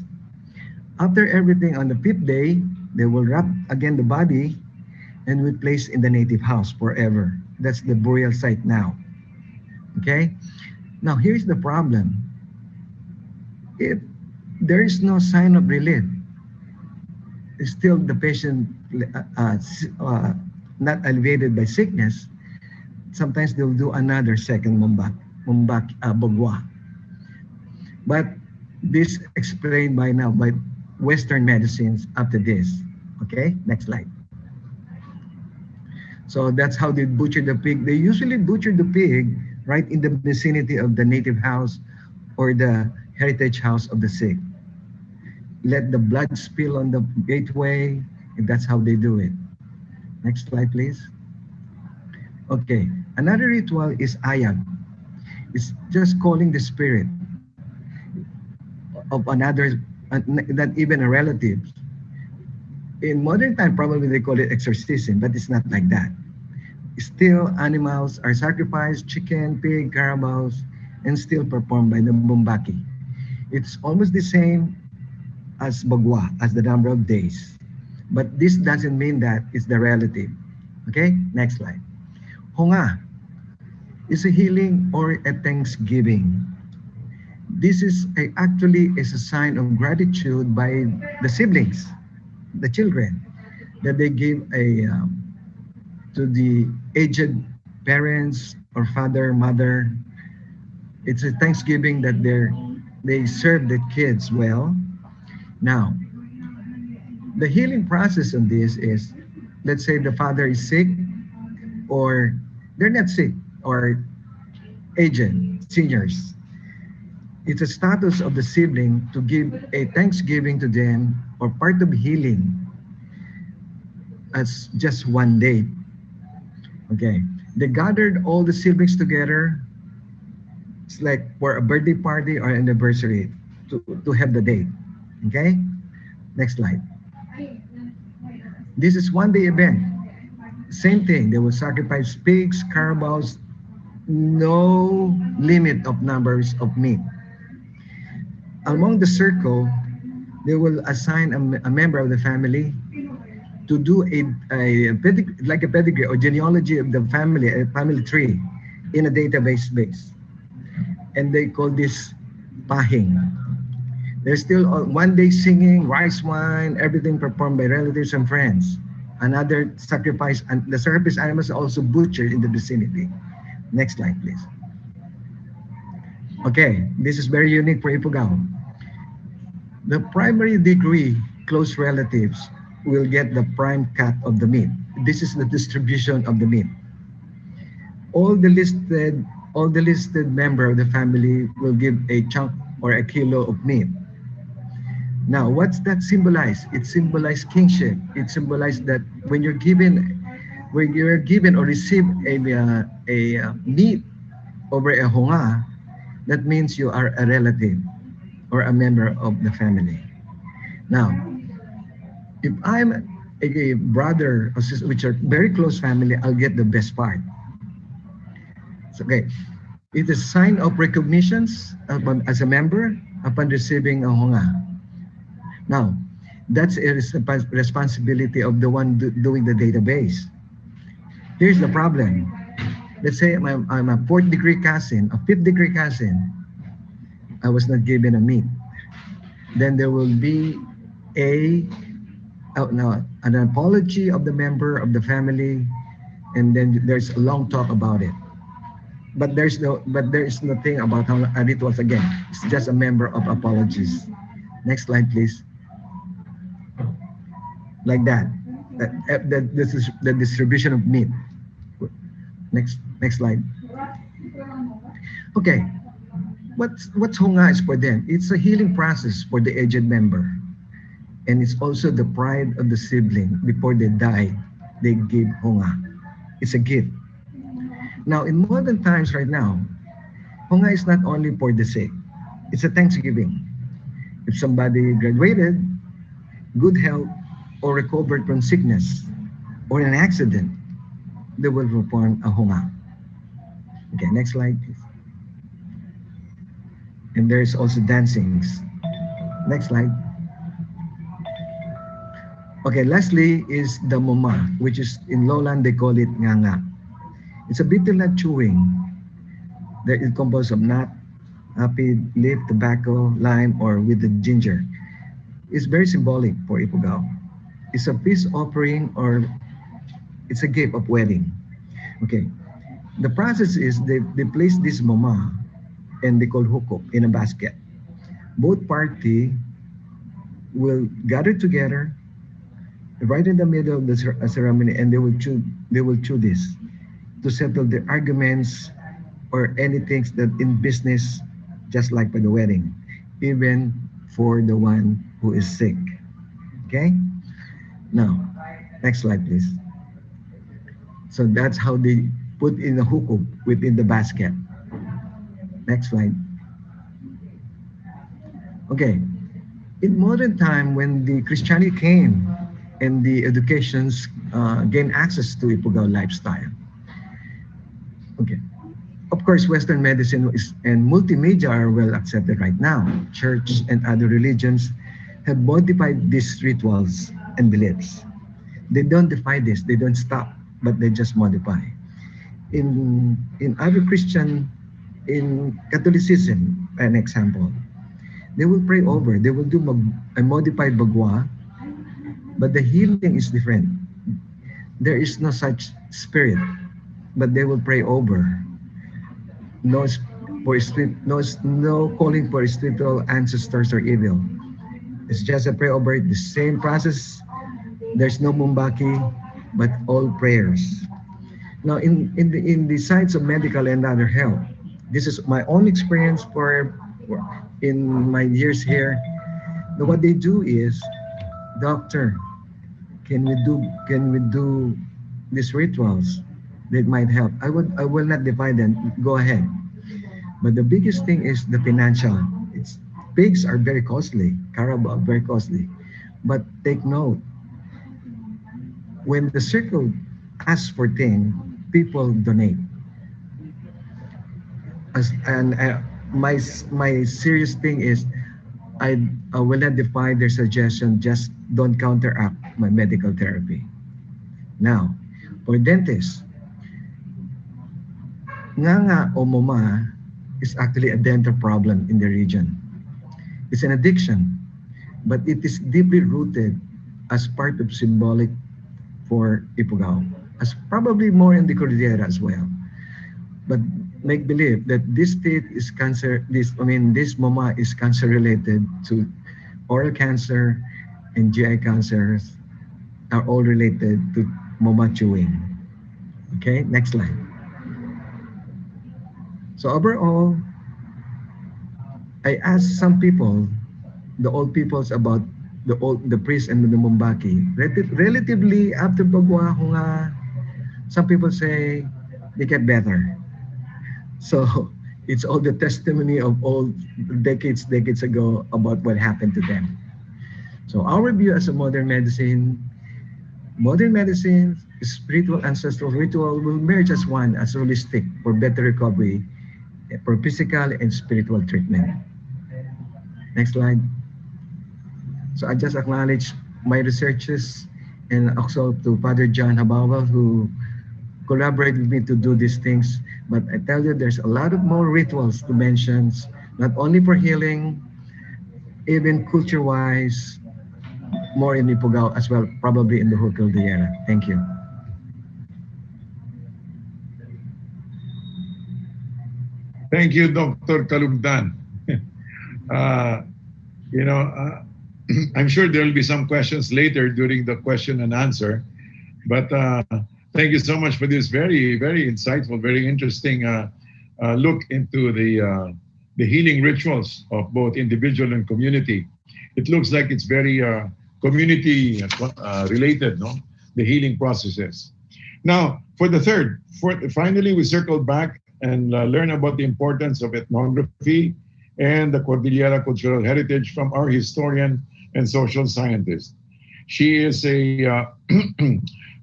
After everything on the fifth day, they will wrap again the body and will place in the native house forever. That's the burial site now. Okay? Now here's the problem. If there is no sign of relief, still the patient not alleviated by sickness, sometimes they'll do another second bogwa. But this explained by now by Western medicines after this. Okay, next slide. So that's how they butcher the pig. They usually butcher the pig right in the vicinity of the native house or the heritage house of the sick. Let the blood spill on the gateway, and that's how they do it. Next slide, please. Okay, another ritual is ayag. It's just calling the spirit of another, not even a relative. In modern time, probably they call it exorcism, but it's not like that. Still, animals are sacrificed, chicken, pig, carabaos, and still performed by the Mumbaki. It's almost the same as Bagwa, as the number of days. But this doesn't mean that it's the relative. Okay, next slide. Honga is a healing or a thanksgiving. This is actually is a sign of gratitude by the siblings, the children, that they give to the aged parents or father, mother. It's a thanksgiving that they serve the kids well. Now, the healing process on this is, let's say the father is sick, or they're not sick, or aged, seniors. It's a status of the sibling to give a thanksgiving to them or part of healing as just one day. Okay, they gathered all the siblings together. It's like for a birthday party or anniversary to have the date. Okay, next slide. This is one day event. Same thing, they will sacrifice pigs, carabaos, no limit of numbers of meat. Among the circle, they will assign a member of the family to do a pedigree or genealogy of the family, a family tree in a database base. And they call this pahing. There's still one day singing, rice wine, everything performed by relatives and friends. Another sacrifice, and the sacrifice animals are also butchered in the vicinity. Next slide, please. Okay, this is very unique for Ifugao. The primary degree close relatives will get the prime cut of the meat. This is the distribution of the meat. All the listed member of the family will give a chunk or a kilo of meat. Now, what's that symbolize? It symbolizes kingship. It symbolizes that when you're given or receive a meat over a honga, that means you are a relative or a member of the family. Now, if I'm a brother or sister, which are very close family, I'll get the best part. So, okay, it is a sign of recognitions as a member upon receiving a honga. Now, that's a responsibility of the one doing the database. Here's the problem. Let's say I'm a fourth degree cousin, a fifth degree cousin. I was not given a meat. Then there will be an apology of the member of the family, and then there's a long talk about it. But there is nothing about how rituals again. It's just a member of apologies. Next slide, please. Like that. This is the distribution of meat. Next slide. Okay. What's honga is for them? It's a healing process for the aged member. And it's also the pride of the sibling. Before they die, they give honga. It's a gift. Now, in modern times right now, honga is not only for the sick. It's a thanksgiving. If somebody graduated, good health, or recovered from sickness or an accident, they will perform a honga. Okay, next slide, please. And there's also dancings. Next slide. Okay, lastly is the moma, which is in lowland they call it nganga. It's a bitter nut chewing that is composed of nut, happy leaf, tobacco, lime, or with the ginger. It's very symbolic for Ifugao. It's a peace offering or it's a gift of wedding. Okay, the process is they place this moma and they call hukok in a basket. Both party will gather together right in the middle of the ceremony and they will chew this to settle their arguments or anything that in business, just like for the wedding, even for the one who is sick. Okay? Now, next slide, please. So that's how they put in the hukuk within the basket. Next slide. Okay. In modern time, when the Christianity came and the educations gained access to Ifugao lifestyle, okay. Of course, Western medicine and multimedia are well accepted right now. Church and other religions have modified these rituals and beliefs. They don't defy this, they don't stop, but they just modify. In other Christian, in Catholicism, an example, they will pray over, they will do a modified bagwa, but the healing is different. There is no such spirit, but they will pray over. No no calling for spiritual ancestors or evil. It's just a prayer over the same process. There's no mumbaki, but all prayers. Now, in the sides of medical and other health, this is my own experience in my years here. What they do is, doctor, can we do these rituals that might help? I will not defy them. Go ahead. But the biggest thing is the financial. Pigs are very costly, carabao are very costly. But take note, when the circle asks for things, people donate. And my serious thing is, I will not defy their suggestion. Just don't counteract my medical therapy. Now, for dentists, nganga o moma is actually a dental problem in the region. It's an addiction, but it is deeply rooted as part of symbolic for Ifugao, as probably more in the Cordillera as well. But make believe that this state is cancer. This moma is cancer related to oral cancer and GI cancers are all related to moma chewing. Okay, next slide. So overall, I asked some people, the old peoples, about the priest and the mumbaki. Relatively after bagwa, some people say they get better. So it's all the testimony of old decades ago about what happened to them. So our view as a modern medicine, spiritual ancestral ritual will merge as one, as holistic for better recovery, for physical and spiritual treatment. Next slide. So I just acknowledge my researchers and also to Father John Habawa who collaborated with me to do these things. But I tell you, there's a lot of more rituals to mention, not only for healing, even culture-wise, more in Ifugao as well, probably in the whole Cordillera. Thank you. Thank you, Dr. Kalugdan. uh, you know, I'm sure there will be some questions later during the question and answer, but thank you so much for this very, very insightful, very interesting look into the healing rituals of both individual and community. It looks like it's very community related, no? The healing processes. Now, finally, we circled back and learn about the importance of ethnography and the Cordillera cultural heritage from our historian and social scientist. She is a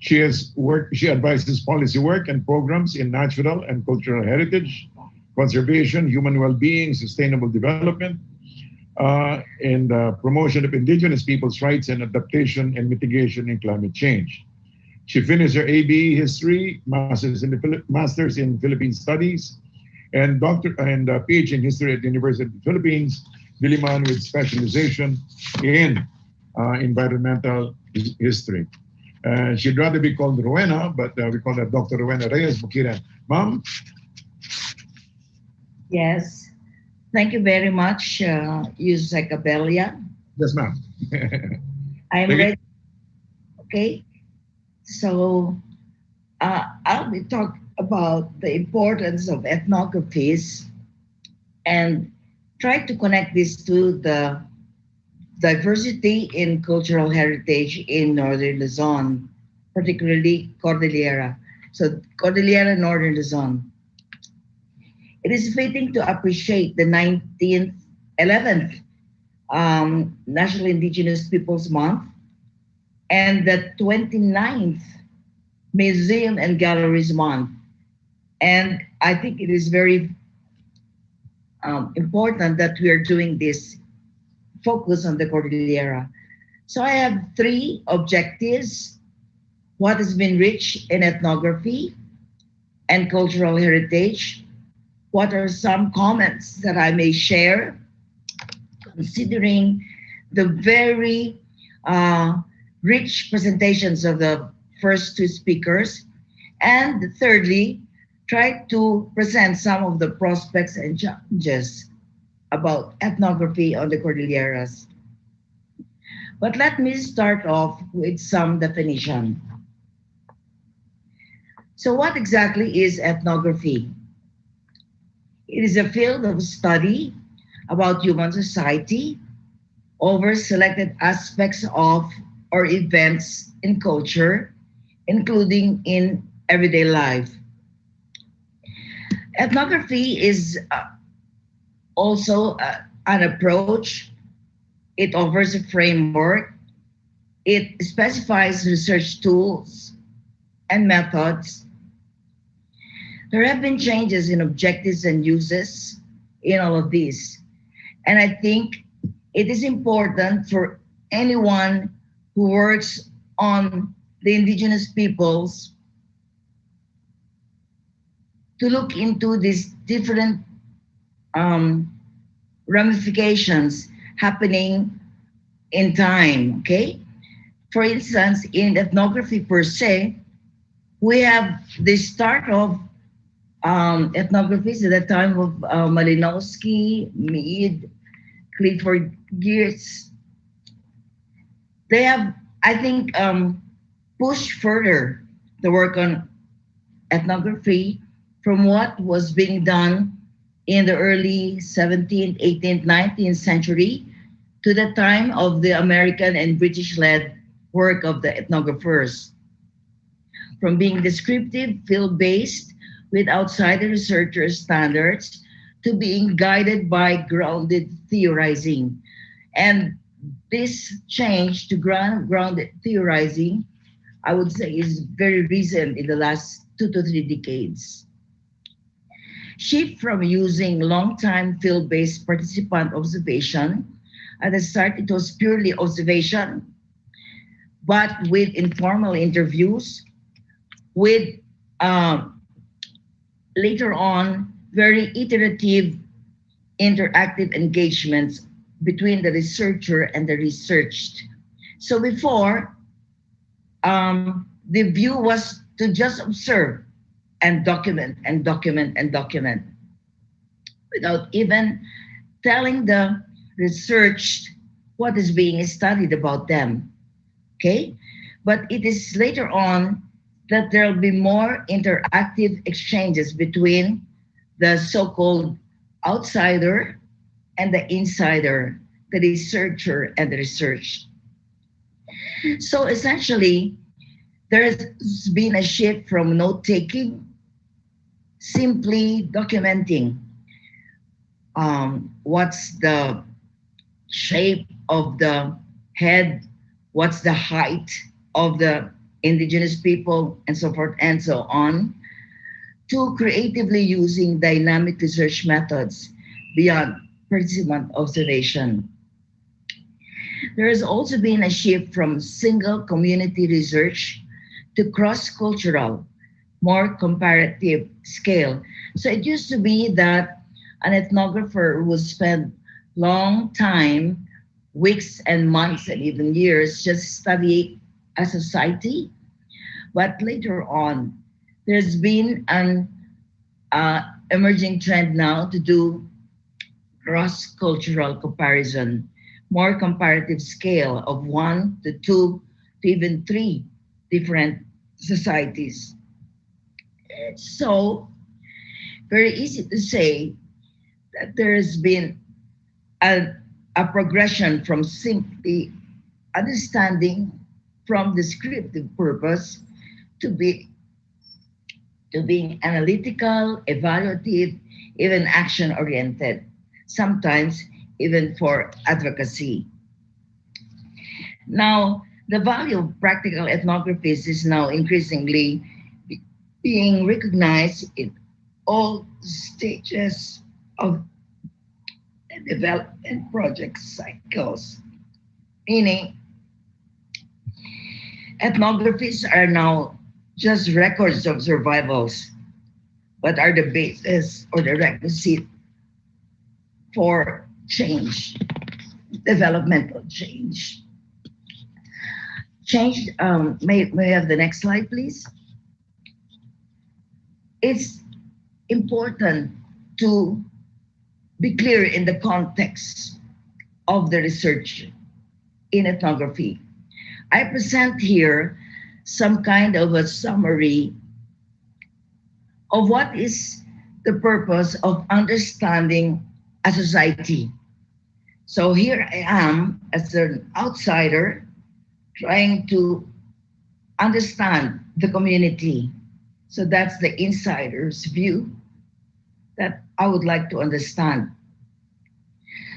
She advises policy work and programs in natural and cultural heritage, conservation, human well-being, sustainable development, and promotion of indigenous peoples' rights and adaptation and mitigation in climate change. She finished her AB History, Masters in Philippine Studies, and PhD in History at the University of the Philippines, Diliman, with specialization in environmental history. She'd rather be called Rowena, but we call her Dr. Rowena Boquiren. Ma'am? Yes. Thank you very much, Yusek Abella. Yes, ma'am. I'm ready. Okay. So I'll be talking about the importance of ethnographies and try to connect this to the diversity in cultural heritage in Northern Luzon, particularly Cordillera. So Cordillera, Northern Luzon. It is fitting to appreciate the 11th National Indigenous Peoples Month and the 29th Museum and Galleries Month. And I think it is very important that we are doing this focus on the Cordillera. So I have 3 objectives: what has been rich in ethnography and cultural heritage, what are some comments that I may share, considering the very rich presentations of the first 2 speakers, and thirdly, try to present some of the prospects and challenges about ethnography on the Cordilleras. But let me start off with some definition. So what exactly is ethnography? It is a field of study about human society over selected aspects of or events in culture, including in everyday life. Ethnography is also an approach. It offers a framework. It specifies research tools and methods. There have been changes in objectives and uses in all of these. And I think it is important for anyone who works on the indigenous peoples to look into these different ramifications happening in time, okay? For instance, in ethnography per se, we have the start of ethnographies at the time of Malinowski, Mead, Clifford Geertz. They have, I think, pushed further the work on ethnography from what was being done in the early 17th, 18th, 19th century to the time of the American and British-led work of the ethnographers. From being descriptive, field-based, with outsider researchers' standards, to being guided by grounded theorizing. And this change to grounded theorizing, I would say, is very recent in the last 2 to 3 decades. Shift from using long-time field-based participant observation. At the start, it was purely observation, but with informal interviews, with later on, very iterative, interactive engagements between the researcher and the researched. So before, the view was to just observe and document and document and document without even telling the researched what is being studied about them, okay? But it is later on that there will be more interactive exchanges between the so-called outsider and the insider, the researcher and the research. So essentially, there has been a shift from note-taking, simply documenting what's the shape of the head, what's the height of the indigenous people, and so forth and so on, to creatively using dynamic research methods beyond participant observation. There has also been a shift from single community research to cross-cultural, more comparative scale. So it used to be that an ethnographer would spend long time, weeks and months and even years, just studying a society. But later on, there's been an emerging trend now to do cross-cultural comparison, more comparative scale of one to two to even three different societies. So very easy to say that there has been a progression from simply understanding from descriptive purpose to be to being analytical, evaluative, even action oriented, sometimes even for advocacy. Now, the value of practical ethnographies is now increasingly being recognized in all stages of the development project cycles, meaning ethnographies are now just records of survivals, but are the basis or the requisite for change, developmental change. May I have the next slide, please? It's important to be clear in the context of the research in ethnography. I present here some kind of a summary of what is the purpose of understanding a society. So here I am as an outsider trying to understand the community. So that's the insider's view that I would like to understand.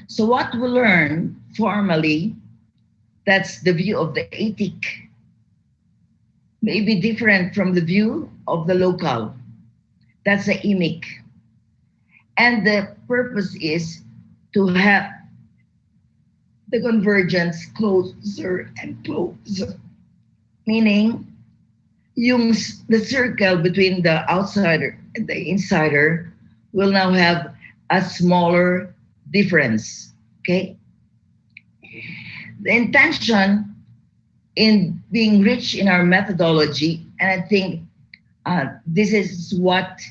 So what we learn formally, that's the view of the etic, may be different from the view of the local. That's the imic. And the purpose is to have the convergence closer and closer, meaning the circle between the outsider and the insider will now have a smaller difference, okay? The intention in being rich in our methodology, and I think this is what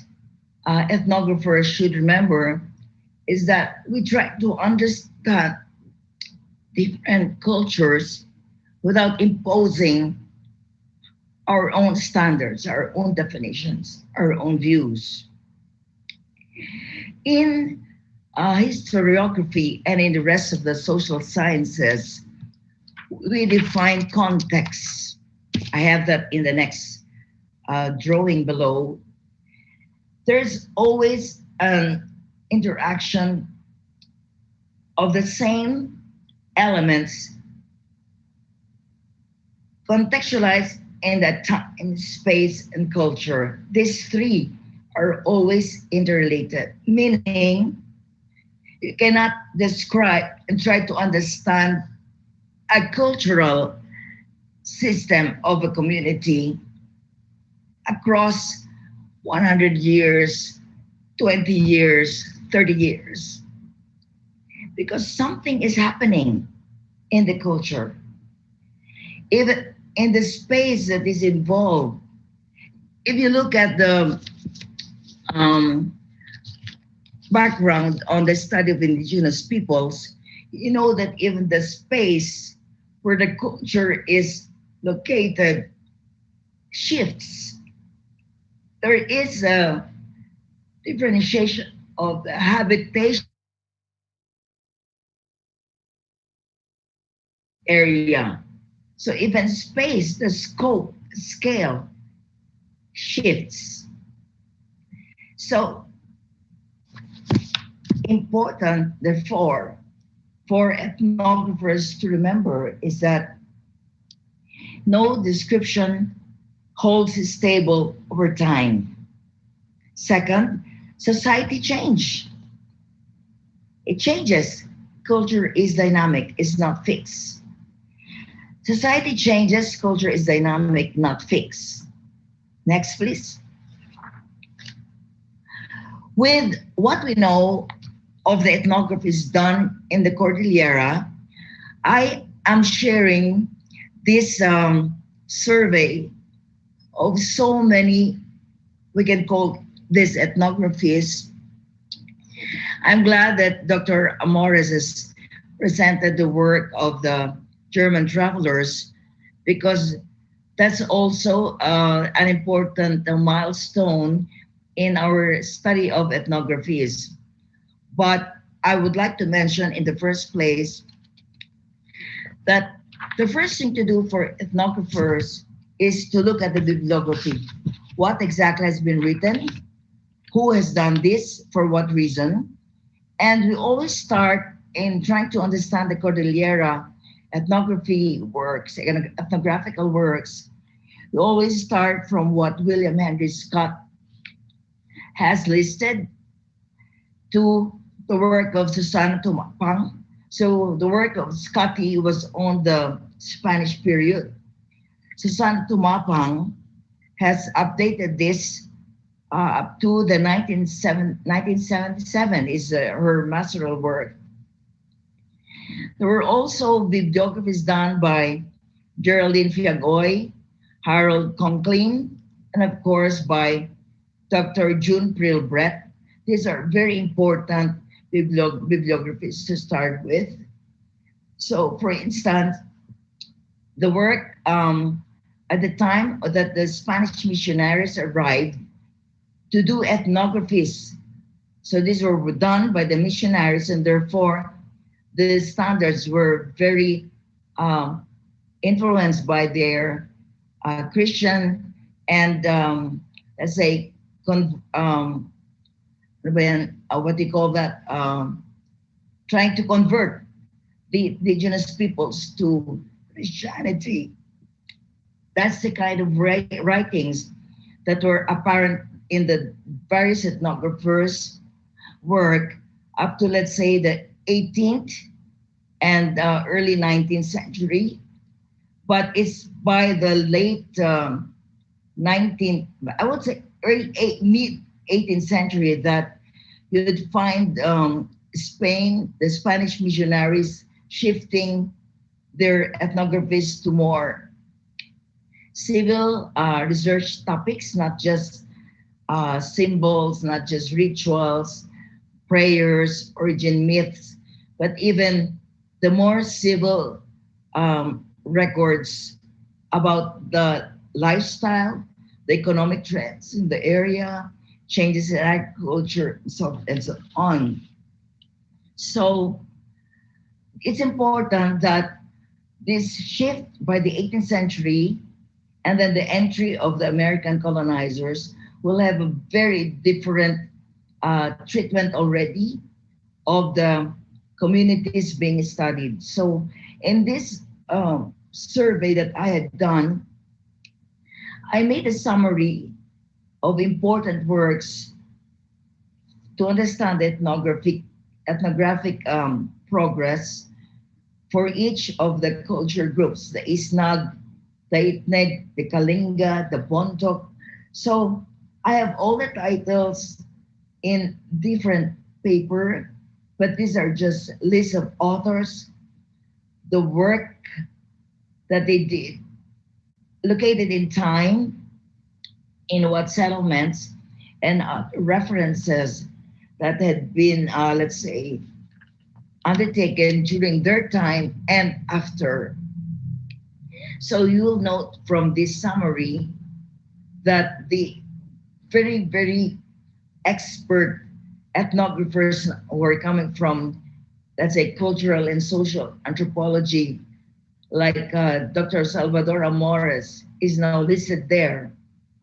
ethnographers should remember, is that we try to understand different cultures without imposing our own standards, our own definitions, our own views. In historiography and in the rest of the social sciences, we define context. I have that in the next drawing below. There's always an interaction of the same elements contextualized in that time, space, and culture. These three are always interrelated, meaning you cannot describe and try to understand a cultural system of a community across 100 years, 20 years, 30 years. Because something is happening in the culture. Even in the space that is involved, if you look at the background on the study of indigenous peoples, you know that even the space where the culture is located shifts. There is a differentiation of the habitation area. So even space, the scope, scale shifts. So important, therefore, for ethnographers to remember is that no description holds stable over time. Second, society change. It changes. Culture is dynamic, it's not fixed. Society changes, culture is dynamic, not fixed. Next, please. With what we know of the ethnographies done in the Cordillera, I am sharing this survey of so many, we can call this ethnographies. I'm glad that Dr. Amores has presented the work of the German travelers because that's also an important milestone in our study of ethnographies. But I would like to mention in the first place that the first thing to do for ethnographers is to look at the bibliography. What exactly has been written? Who has done this? For what reason? And we always start in trying to understand the Cordillera ethnography works, ethnographical works. We always start from what William Henry Scott has listed to the work of Susana Tumapang. So the work of Scotty was on the Spanish period. Susana Tumapang has updated this up to the 1977 is her masteral work. There were also bibliographies done by Geraldine Fiagoy, Harold Conklin, and of course by Dr. June Prill Brett. These are very important bibliographies to start with. So, for instance, the work at the time that the Spanish missionaries arrived to do ethnographies. So these were done by the missionaries, and therefore the standards were very influenced by their Christian and let's say what do you call that? Trying to convert the indigenous peoples to Christianity. That's the kind of writings that were apparent in the various ethnographers' work up to, let's say, the 18th and early 19th century. But it's by the late 19th, I would say mid 18th century that you'd find Spain, the Spanish missionaries shifting their ethnographies to more civil research topics, not just symbols, not just rituals, prayers, origin myths, but even the more civil records about the lifestyle, the economic trends in the area, changes in agriculture, and so on. So it's important that this shift by the 18th century and then the entry of the American colonizers will have a very different treatment already of the communities being studied. So in this survey that I had done, I made a summary of important works to understand the ethnographic progress for each of the culture groups, the Isnag, the Itneg, the Kalinga, the Bontok. So I have all the titles in different paper, but these are just lists of authors, the work that they did, located in time, in what settlements, and references that had been, let's say, undertaken during their time and after. So you'll note from this summary that the very, very expert ethnographers who are coming from, let's say, cultural and social anthropology, like Dr. Salvador-Amores is now listed there,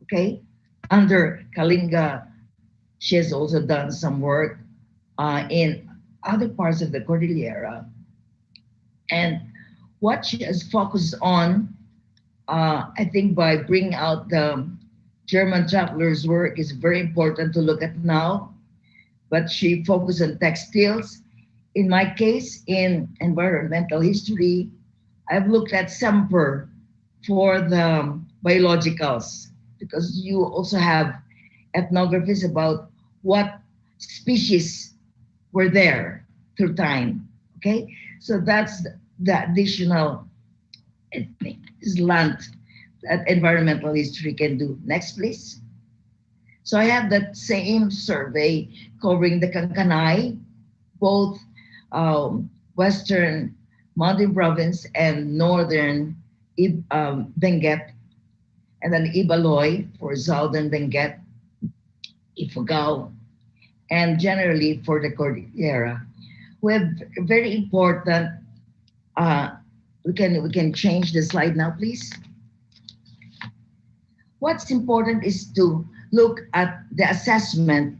okay? Under Kalinga, she has also done some work in other parts of the Cordillera. And what she has focused on I think by bringing out the German traveler's work is very important to look at now, but she focused on textiles. In my case, in environmental history, I've looked at Semper for the biologicals because you also have ethnographies about what species were there through time. Okay, so that's the additional slant that environmental history can do. Next, please. So I have that same survey covering the Kankanai, both Western Mountain Province and Northern Benguet, and then Ibaloy for Southern Benguet, Ifugao, and generally for the Cordillera. We have very important. We can change the slide now, please. What's important is to look at the assessment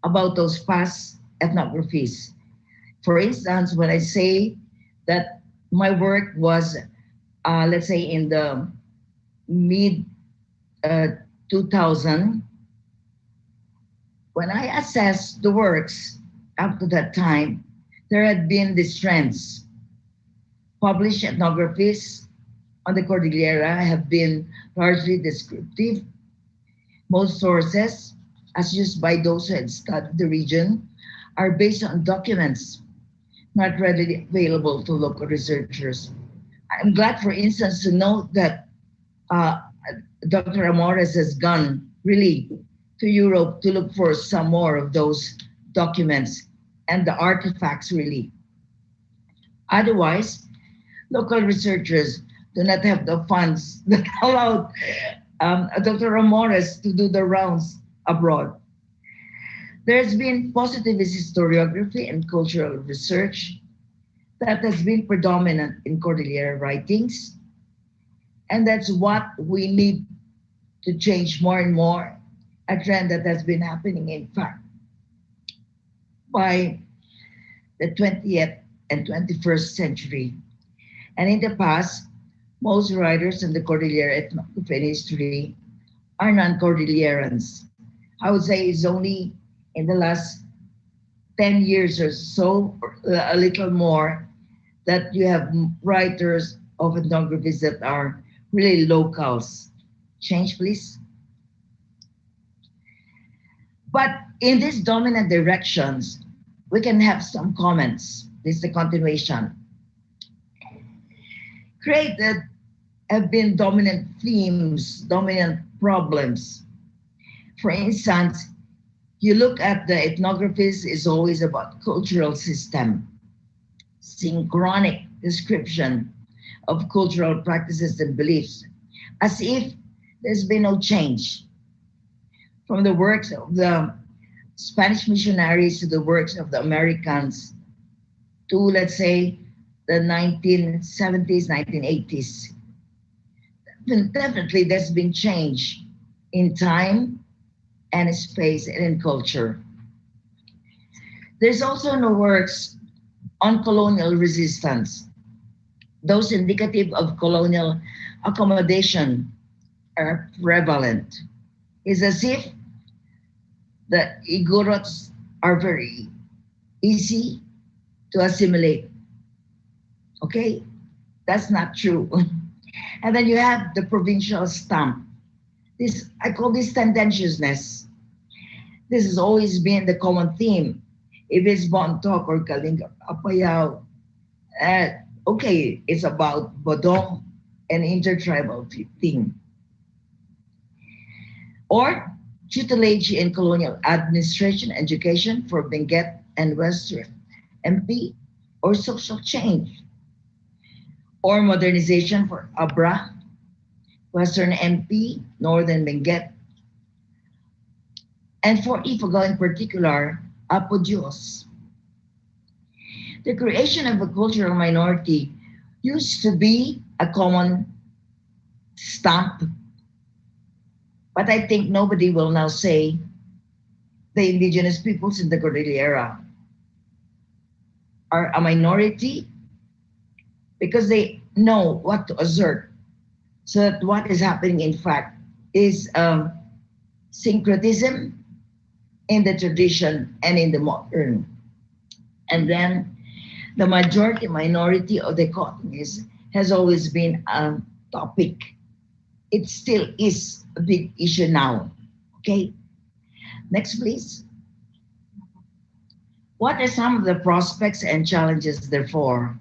about those past ethnographies. For instance, when I say that my work was, let's say, in the mid 2000, when I assessed the works up to that time, there had been these trends. Published ethnographies on the Cordillera have been largely descriptive. Most sources, as used by those who had studied the region, are based on documents not readily available to local researchers. I'm glad, for instance, to note that Dr. Amores has gone really to Europe to look for some more of those documents and the artifacts, really. Otherwise, local researchers do not have the funds that allowed Dr. Amores to do the rounds abroad. There's been positivist historiography and cultural research that has been predominant in Cordillera writings, and that's what we need to change more and more, a trend that has been happening, in fact, by the 20th and 21st century. And in the past, most writers in the Cordillera ethnography and history are non-Cordillerans. I would say it's only in the last 10 years or so, or a little more, that you have writers of ethnographies that are really locals. Change, please. But in these dominant directions, we can have some comments. This is the continuation. Created have been dominant themes, dominant problems. For instance, you look at the ethnographies is always about cultural system, synchronic description of cultural practices and beliefs, as if there's been no change from the works of the Spanish missionaries to the works of the Americans to, let's say, the 1970s, 1980s. Definitely there's been change in time and space and in culture. There's also no works on colonial resistance. Those indicative of colonial accommodation are prevalent. It's as if the Igorots are very easy to assimilate. Okay? That's not true. And then you have the provincial stamp. This, I call this tendentiousness. This has always been the common theme. If it's Bontoc or Kalinga Apayao, okay, it's about Bodong and intertribal thing. Or tutelage in colonial administration, education for Benguet and Western MP, or social change, or modernization for Abra, Western MP, Northern Benguet, and for Ifugao in particular, Apo Dios. The creation of a cultural minority used to be a common stamp, but I think nobody will now say the indigenous peoples in the Cordillera are a minority because they know what to assert So that what is happening, in fact, is syncretism in the tradition and in the modern. And then the majority minority of the economies has always been a topic. It still is a big issue now. Okay, next please. What are some of the prospects and challenges therefore?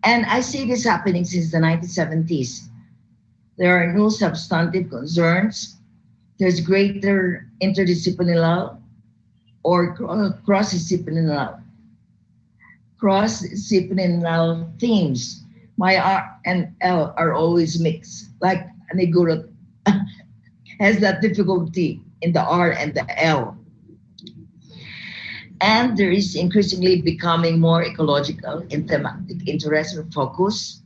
And I see this happening since the 1970s. There are no substantive concerns. There's greater interdisciplinary or cross-disciplinary themes. My R and L are always mixed, like Anigurut has that difficulty in the R and the L. And there is increasingly becoming more ecological and thematic interest or focus.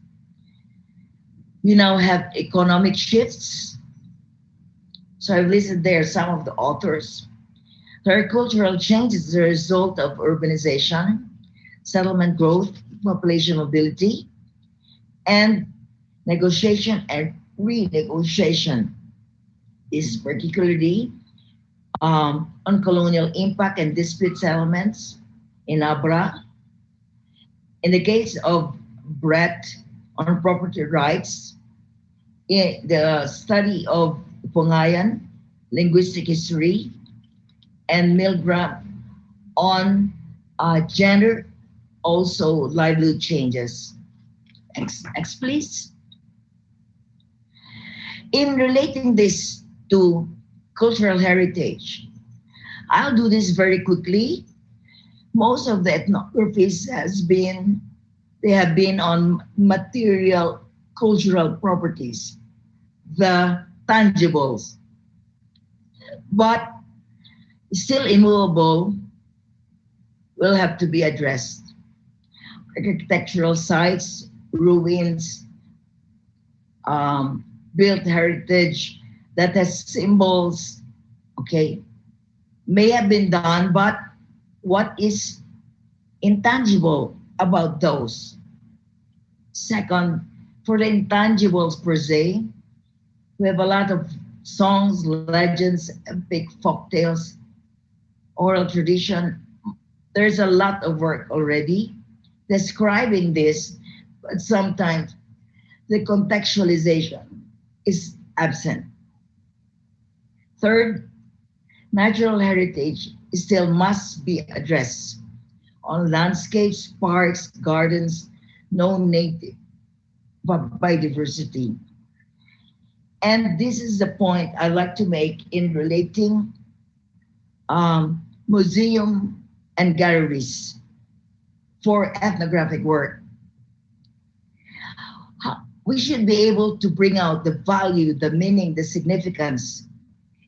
We now have economic shifts. So I've listed there some of the authors. There are cultural changes as a result of urbanization, settlement growth, population mobility, and negotiation and renegotiation. This is particularly on colonial impact and dispute settlements in Abra. In the case of Brett on property rights, in the study of Pungayan, linguistic history, and Milgram on gender, also livelihood changes. Next, please. In relating this to cultural heritage, I'll do this very quickly. Most of the ethnographies they have been on material cultural properties, the tangibles, but still immovable will have to be addressed. Architectural sites, ruins, built heritage that has symbols, okay, may have been done, but what is intangible about those? Second, for the intangibles per se, we have a lot of songs, legends, epic folktales, oral tradition. There's a lot of work already describing this, but sometimes the contextualization is absent. Third, natural heritage still must be addressed on landscapes, parks, gardens, known native biodiversity. And this is the point I like to make in relating museum and galleries for ethnographic work. We should be able to bring out the value, the meaning, the significance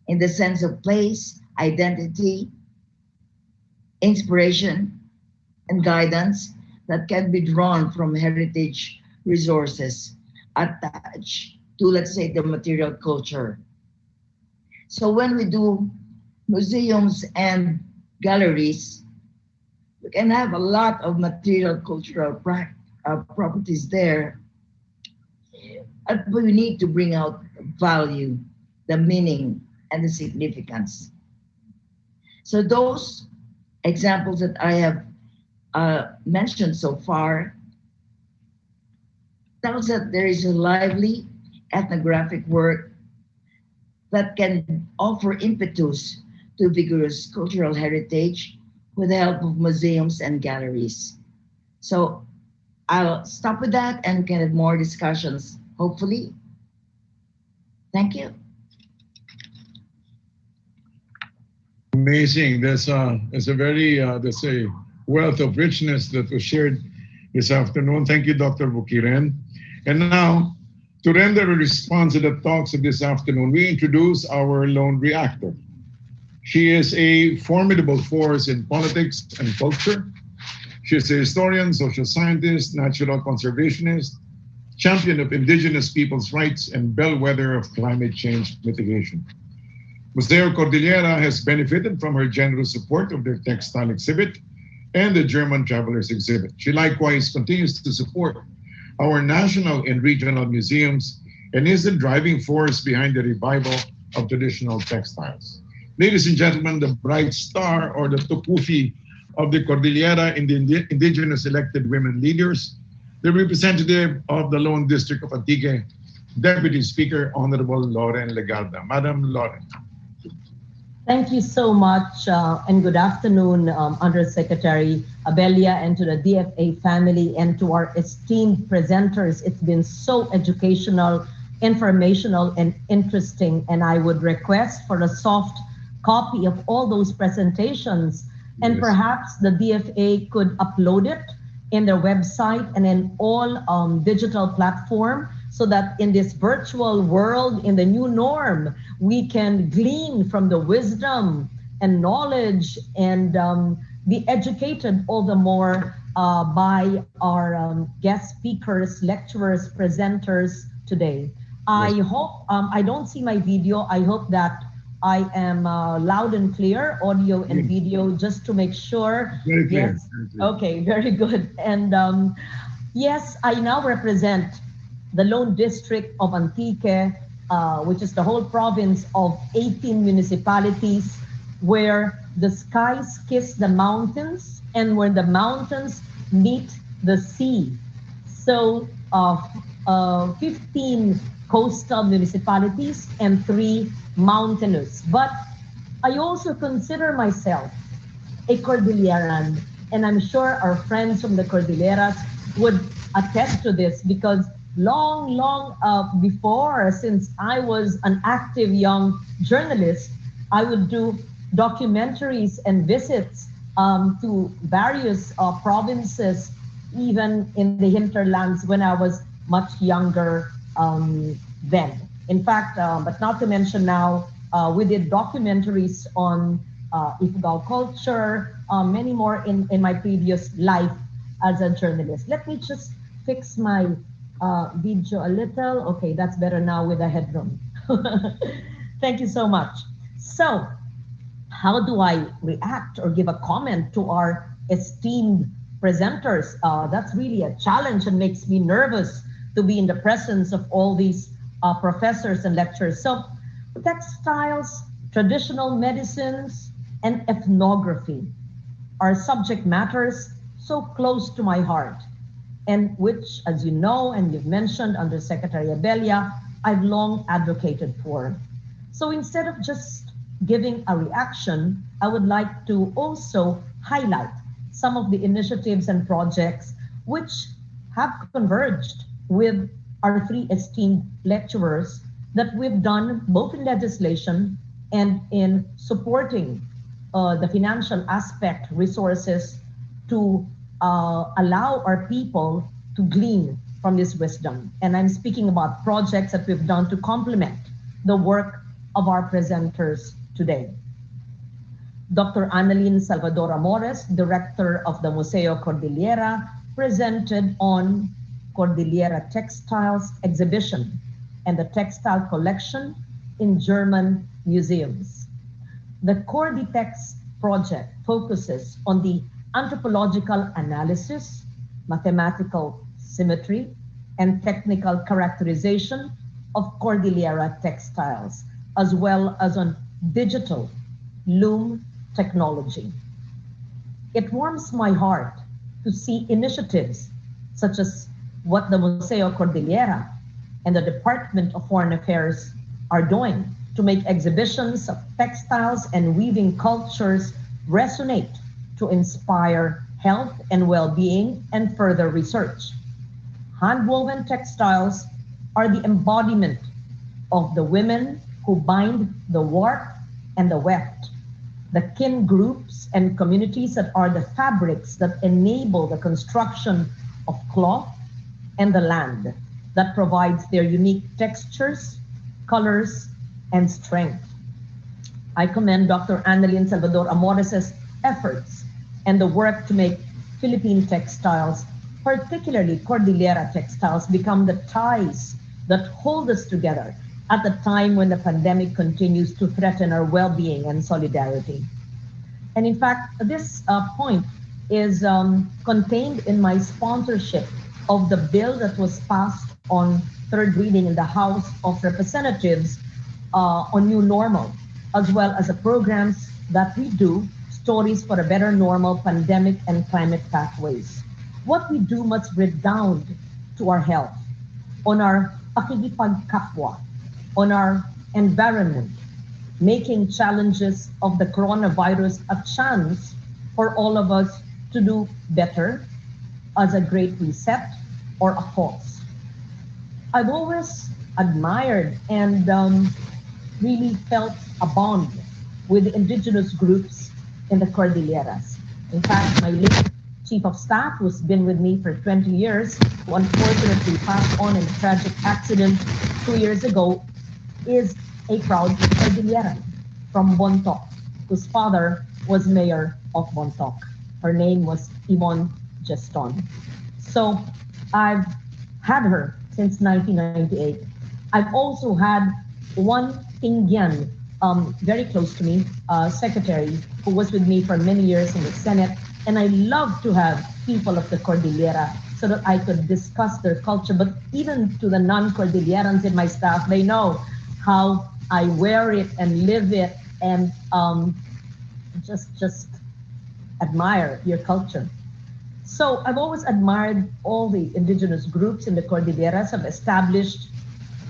in the sense of place, identity, inspiration, and guidance that can be drawn from heritage resources attached to, let's say, the material culture. So when we do museums and galleries, we can have a lot of material cultural properties there, but we need to bring out value, the meaning, and the significance. So those examples that I have mentioned so far tells that there is a lively ethnographic work that can offer impetus to vigorous cultural heritage with the help of museums and galleries. So I'll stop with that and we can have more discussions, hopefully. Thank you. Amazing. There's a wealth of richness that was shared this afternoon. Thank you, Dr. Boquiren. And now, to render a response to the talks of this afternoon, we introduce our lone reactor. She is a formidable force in politics and culture. She is a historian, social scientist, natural conservationist, champion of indigenous people's rights, and bellwether of climate change mitigation. Museo Kordilyera has benefited from her generous support of their textile exhibit and the German Travelers exhibit. She likewise continues to support our national and regional museums and is the driving force behind the revival of traditional textiles. Ladies and gentlemen, the bright star or the tukufi of the Cordillera in the indigenous elected women leaders, the representative of the Lone District of Antique, Deputy Speaker, Honorable Loren Legarda. Madam Loren. Thank you so much, and good afternoon, Undersecretary Abella, and to the DFA family, and to our esteemed presenters. It's been so educational, informational, and interesting, and I would request for a soft copy of all those presentations, and perhaps the DFA could upload it in their website and in all digital platform, so that in this virtual world, in the new norm, we can glean from the wisdom and knowledge and be educated all the more by our guest speakers, lecturers, presenters today. I hope, I don't see my video. I hope that I am loud and clear, audio and video, just to make sure. Very clear. Yes. Okay, very good. And yes, I now represent the Lone District of Antique, which is the whole province of 18 municipalities, where the skies kiss the mountains and where the mountains meet the sea. So 15 coastal municipalities and 3 mountainous. But I also consider myself a Cordilleran, and I'm sure our friends from the Cordilleras would attest to this, because long before, since I was an active young journalist, I would do documentaries and visits to various provinces, even in the hinterlands when I was much younger then. In fact, but not to mention now, we did documentaries on Ifugao culture, many more in my previous life as a journalist. Let me just fix my video a little. Okay, that's better now with the headroom. Thank you so much. So, how do I react or give a comment to our esteemed presenters? That's really a challenge and makes me nervous to be in the presence of all these professors and lecturers. So, textiles, traditional medicines, and ethnography are subject matters so close to my heart, and which, as you know, and you've mentioned, Undersecretary Abella, I've long advocated for. So instead of just giving a reaction, I would like to also highlight some of the initiatives and projects which have converged with our 3 esteemed lecturers that we've done both in legislation and in supporting the financial aspect resources to allow our people to glean from this wisdom. And I'm speaking about projects that we've done to complement the work of our presenters today. Dr. Analyn Salvador-Amores, Director of the Museo Kordilyera, presented on Cordillera Textiles exhibition and the textile collection in German museums. The Corditex project focuses on the anthropological analysis, mathematical symmetry, and technical characterization of Cordillera textiles, as well as on digital loom technology. It warms my heart to see initiatives such as what the Museo Kordilyera and the Department of Foreign Affairs are doing to make exhibitions of textiles and weaving cultures resonate to inspire health and well-being and further research. Handwoven textiles are the embodiment of the women who bind the warp and the weft, the kin groups and communities that are the fabrics that enable the construction of cloth, and the land that provides their unique textures, colors, and strength. I commend Dr. Analyn Salvador-Amores' efforts and the work to make Philippine textiles, particularly Cordillera textiles, become the ties that hold us together at the time when the pandemic continues to threaten our well-being and solidarity. And in fact, this point is contained in my sponsorship of the bill that was passed on third reading in the House of Representatives on new normal, as well as the programs that we do, Stories for a Better Normal, Pandemic and Climate Pathways. What we do must redound to our health, on our pakikipagkapwa, on our environment, making challenges of the coronavirus a chance for all of us to do better as a great reset or a pause. I've always admired and really felt a bond with the indigenous groups in the Cordilleras. In fact, my late chief of staff, who's been with me for 20 years, who unfortunately passed on in a tragic accident 2 years ago, is a proud Cordilleran from Bontoc, whose father was mayor of Bontoc. Her name was Yvonne Geston. So I've had her since 1998. I've also had one Tingyan, very close to me, secretary, who was with me for many years in the Senate. And I love to have people of the Cordillera so that I could discuss their culture. But even to the non-Cordillerans in my staff, they know how I wear it and live it and just admire your culture. So I've always admired all the indigenous groups in the Cordilleras have established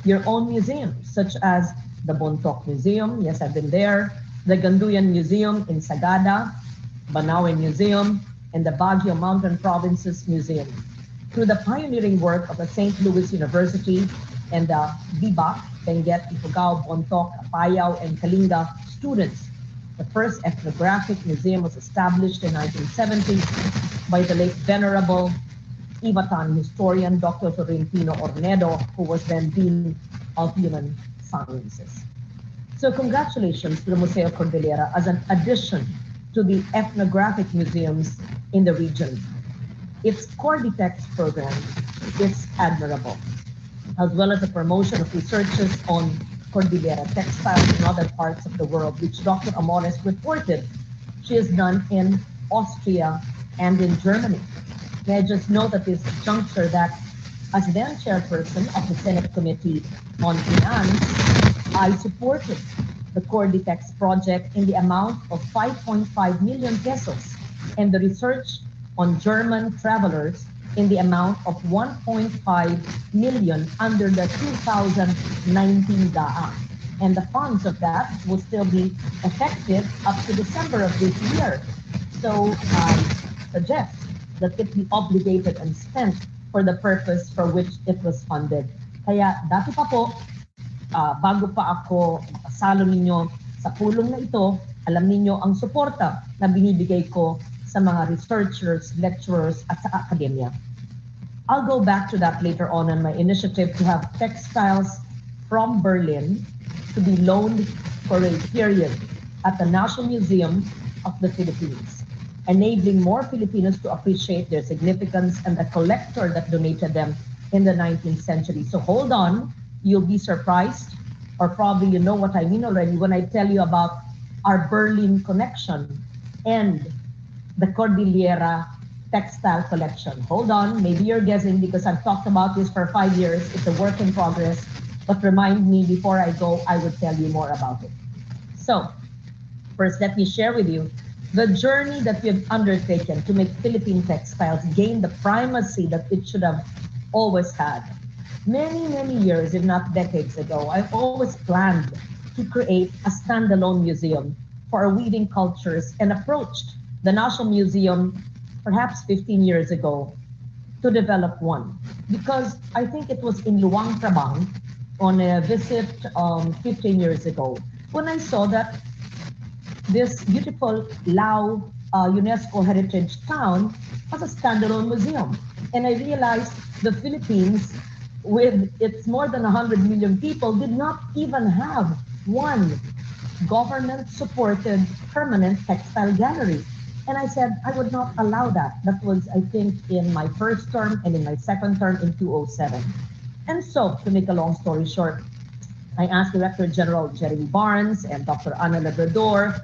your own museums, such as the Bontoc Museum. Yes, I've been there. The Ganduyan Museum in Sagada, Banawe Museum, and the Baguio Mountain Provinces Museum. Through the pioneering work of the St. Louis University and the Biba, Benguet, Ifugao, Bontoc, Apayao, and Kalinga students, the first ethnographic museum was established in 1970 by the late Venerable Ivatan historian Dr. Florentino Ornedo, who was then Dean of Human Sciences. So congratulations to the Museo Cordillera as an addition to the ethnographic museums in the region. Its Corditex program is admirable, as well as the promotion of researches on Cordillera textiles in other parts of the world, which Dr. Amores reported she has done in Austria and in Germany. May I just note at this juncture that as then chairperson of the Senate Committee on Finance, I supported the Corditex project in the amount of 5.5 million pesos and the research on German travelers in the amount of 1.5 million under the 2019 DAA. And the funds of that will still be effective up to December of this year. So I suggest that it be obligated and spent for the purpose for which it was funded. Kaya dati pa po, bago pa ako kasalo ninyo sa pulong na ito, alam ninyo ang suporta na binibigay ko sa mga researchers, lecturers, at sa academia. I'll go back to that later on my initiative to have textiles from Berlin to be loaned for a period at the National Museum of the Philippines, enabling more Filipinos to appreciate their significance and the collector that donated them in the 19th century. So hold on, you'll be surprised, or probably you know what I mean already when I tell you about our Berlin connection and the Cordillera textile collection. Hold on, maybe you're guessing because I've talked about this for 5 years. It's a work in progress, but remind me before I go, I will tell you more about it. So first, let me share with you the journey that we've undertaken to make Philippine textiles gain the primacy that it should have always had. Many, many years, if not decades ago, I've always planned to create a standalone museum for our weaving cultures and approached the National Museum perhaps 15 years ago to develop one. Because I think it was in Luang Prabang on a visit 15 years ago when I saw that this beautiful Lao UNESCO heritage town has a standalone museum. And I realized the Philippines, with its more than 100 million people, did not even have one government-supported permanent textile gallery. And I said, I would not allow that. That was, I think, in my first term and in my second term in 2007. And so, to make a long story short, I asked Director General Jeremy Barnes and Dr. Ana Labrador,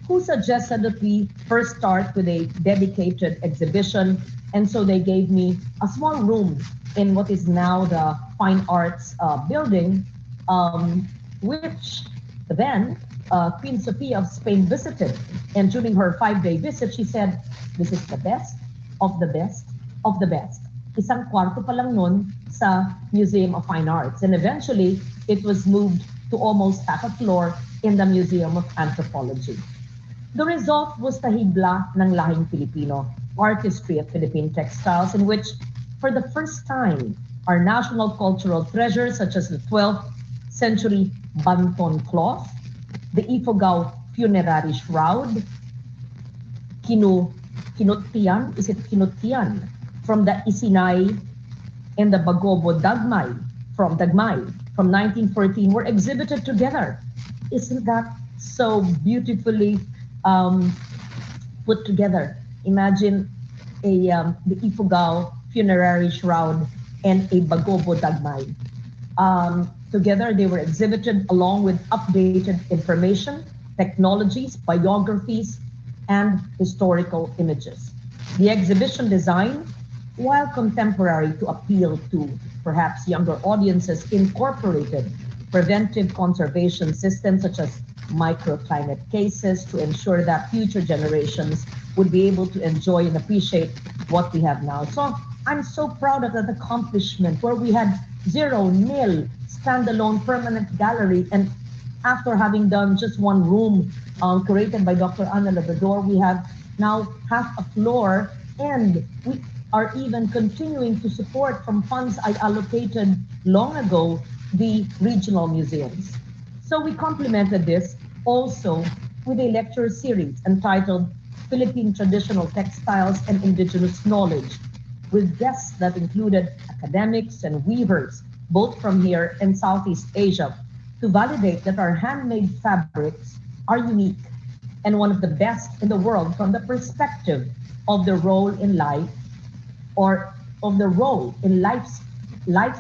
who suggested that we first start with a dedicated exhibition. And so they gave me a small room in what is now the Fine Arts building, which then Queen Sofia of Spain visited. And during her 5-day visit, she said, "This is the best of the best of the best." Isang kwarto pa lang nun sa Museum of Fine Arts. And eventually, it was moved to almost half a floor in the Museum of Anthropology. The result was Tahibla ng Lahing Filipino, Artistry of Philippine Textiles, in which, for the first time, our national cultural treasures, such as the 12th century Banton cloth, the Ifugao funerary shroud, Kinutian, is it Kinutian, from the Isinay, and the Bagobo Dagmay from 1914 were exhibited together. Isn't that so beautifully put together? Imagine the Ifugao funerary shroud and a Bagobo Dagmay. Together, they were exhibited along with updated information, technologies, biographies, and historical images. The exhibition design, while contemporary to appeal to perhaps younger audiences, incorporated preventive conservation systems such as microclimate cases to ensure that future generations would be able to enjoy and appreciate what we have now. So I'm so proud of that accomplishment where we had 0-0 standalone permanent gallery, and after having done just one room curated by Dr. Analyn Salvador, we have now half a floor, and we are even continuing to support from funds I allocated long ago the regional museums. So we complemented this also with a lecture series entitled Philippine Traditional Textiles and Indigenous Knowledge, with guests that included academics and weavers, both from here and Southeast Asia, to validate that our handmade fabrics are unique and one of the best in the world from the perspective of the role in life, or of the role in life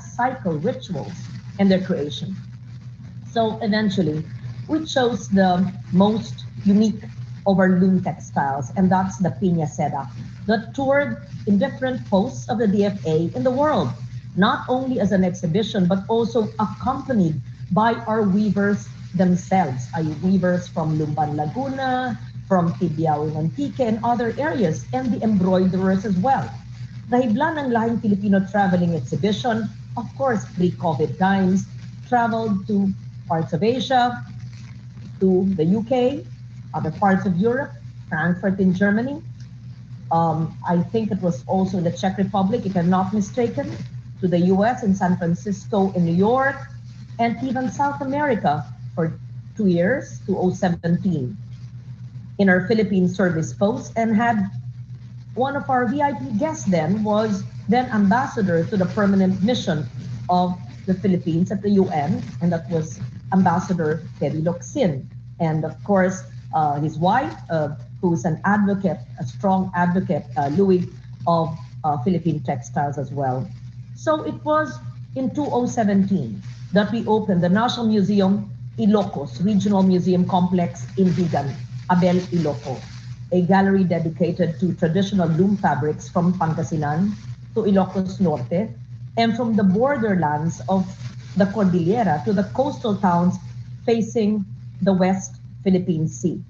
cycle rituals and their creation. So eventually, we chose the most unique of our loom textiles, and that's the Piña Seda, that toured in different posts of the DFA in the world, not only as an exhibition, but also accompanied by our weavers themselves, weavers from Lumban, Laguna, from Tibiao in Antique, and other areas, and the embroiderers as well. Nahibla ng Lahing Filipino Traveling Exhibition, of course, pre-COVID times, traveled to parts of Asia, to the UK, other parts of Europe, Frankfurt in Germany. I think it was also the Czech Republic, if I'm not mistaken, to the US in San Francisco, in New York, and even South America for 2 years, 2017, in our Philippine service post, and had one of our VIP guests then was then ambassador to the permanent mission of the Philippines at the UN, and that was Ambassador Terry Locsin. And of course, his wife, who's an advocate, a strong advocate, Louis, of Philippine textiles as well. So it was in 2017 that we opened the National Museum Ilocos Regional Museum Complex in Vigan, Abel, Iloco, a gallery dedicated to traditional loom fabrics from Pangasinan to Ilocos Norte, and from the borderlands of the Cordillera to the coastal towns facing the West Philippine Sea.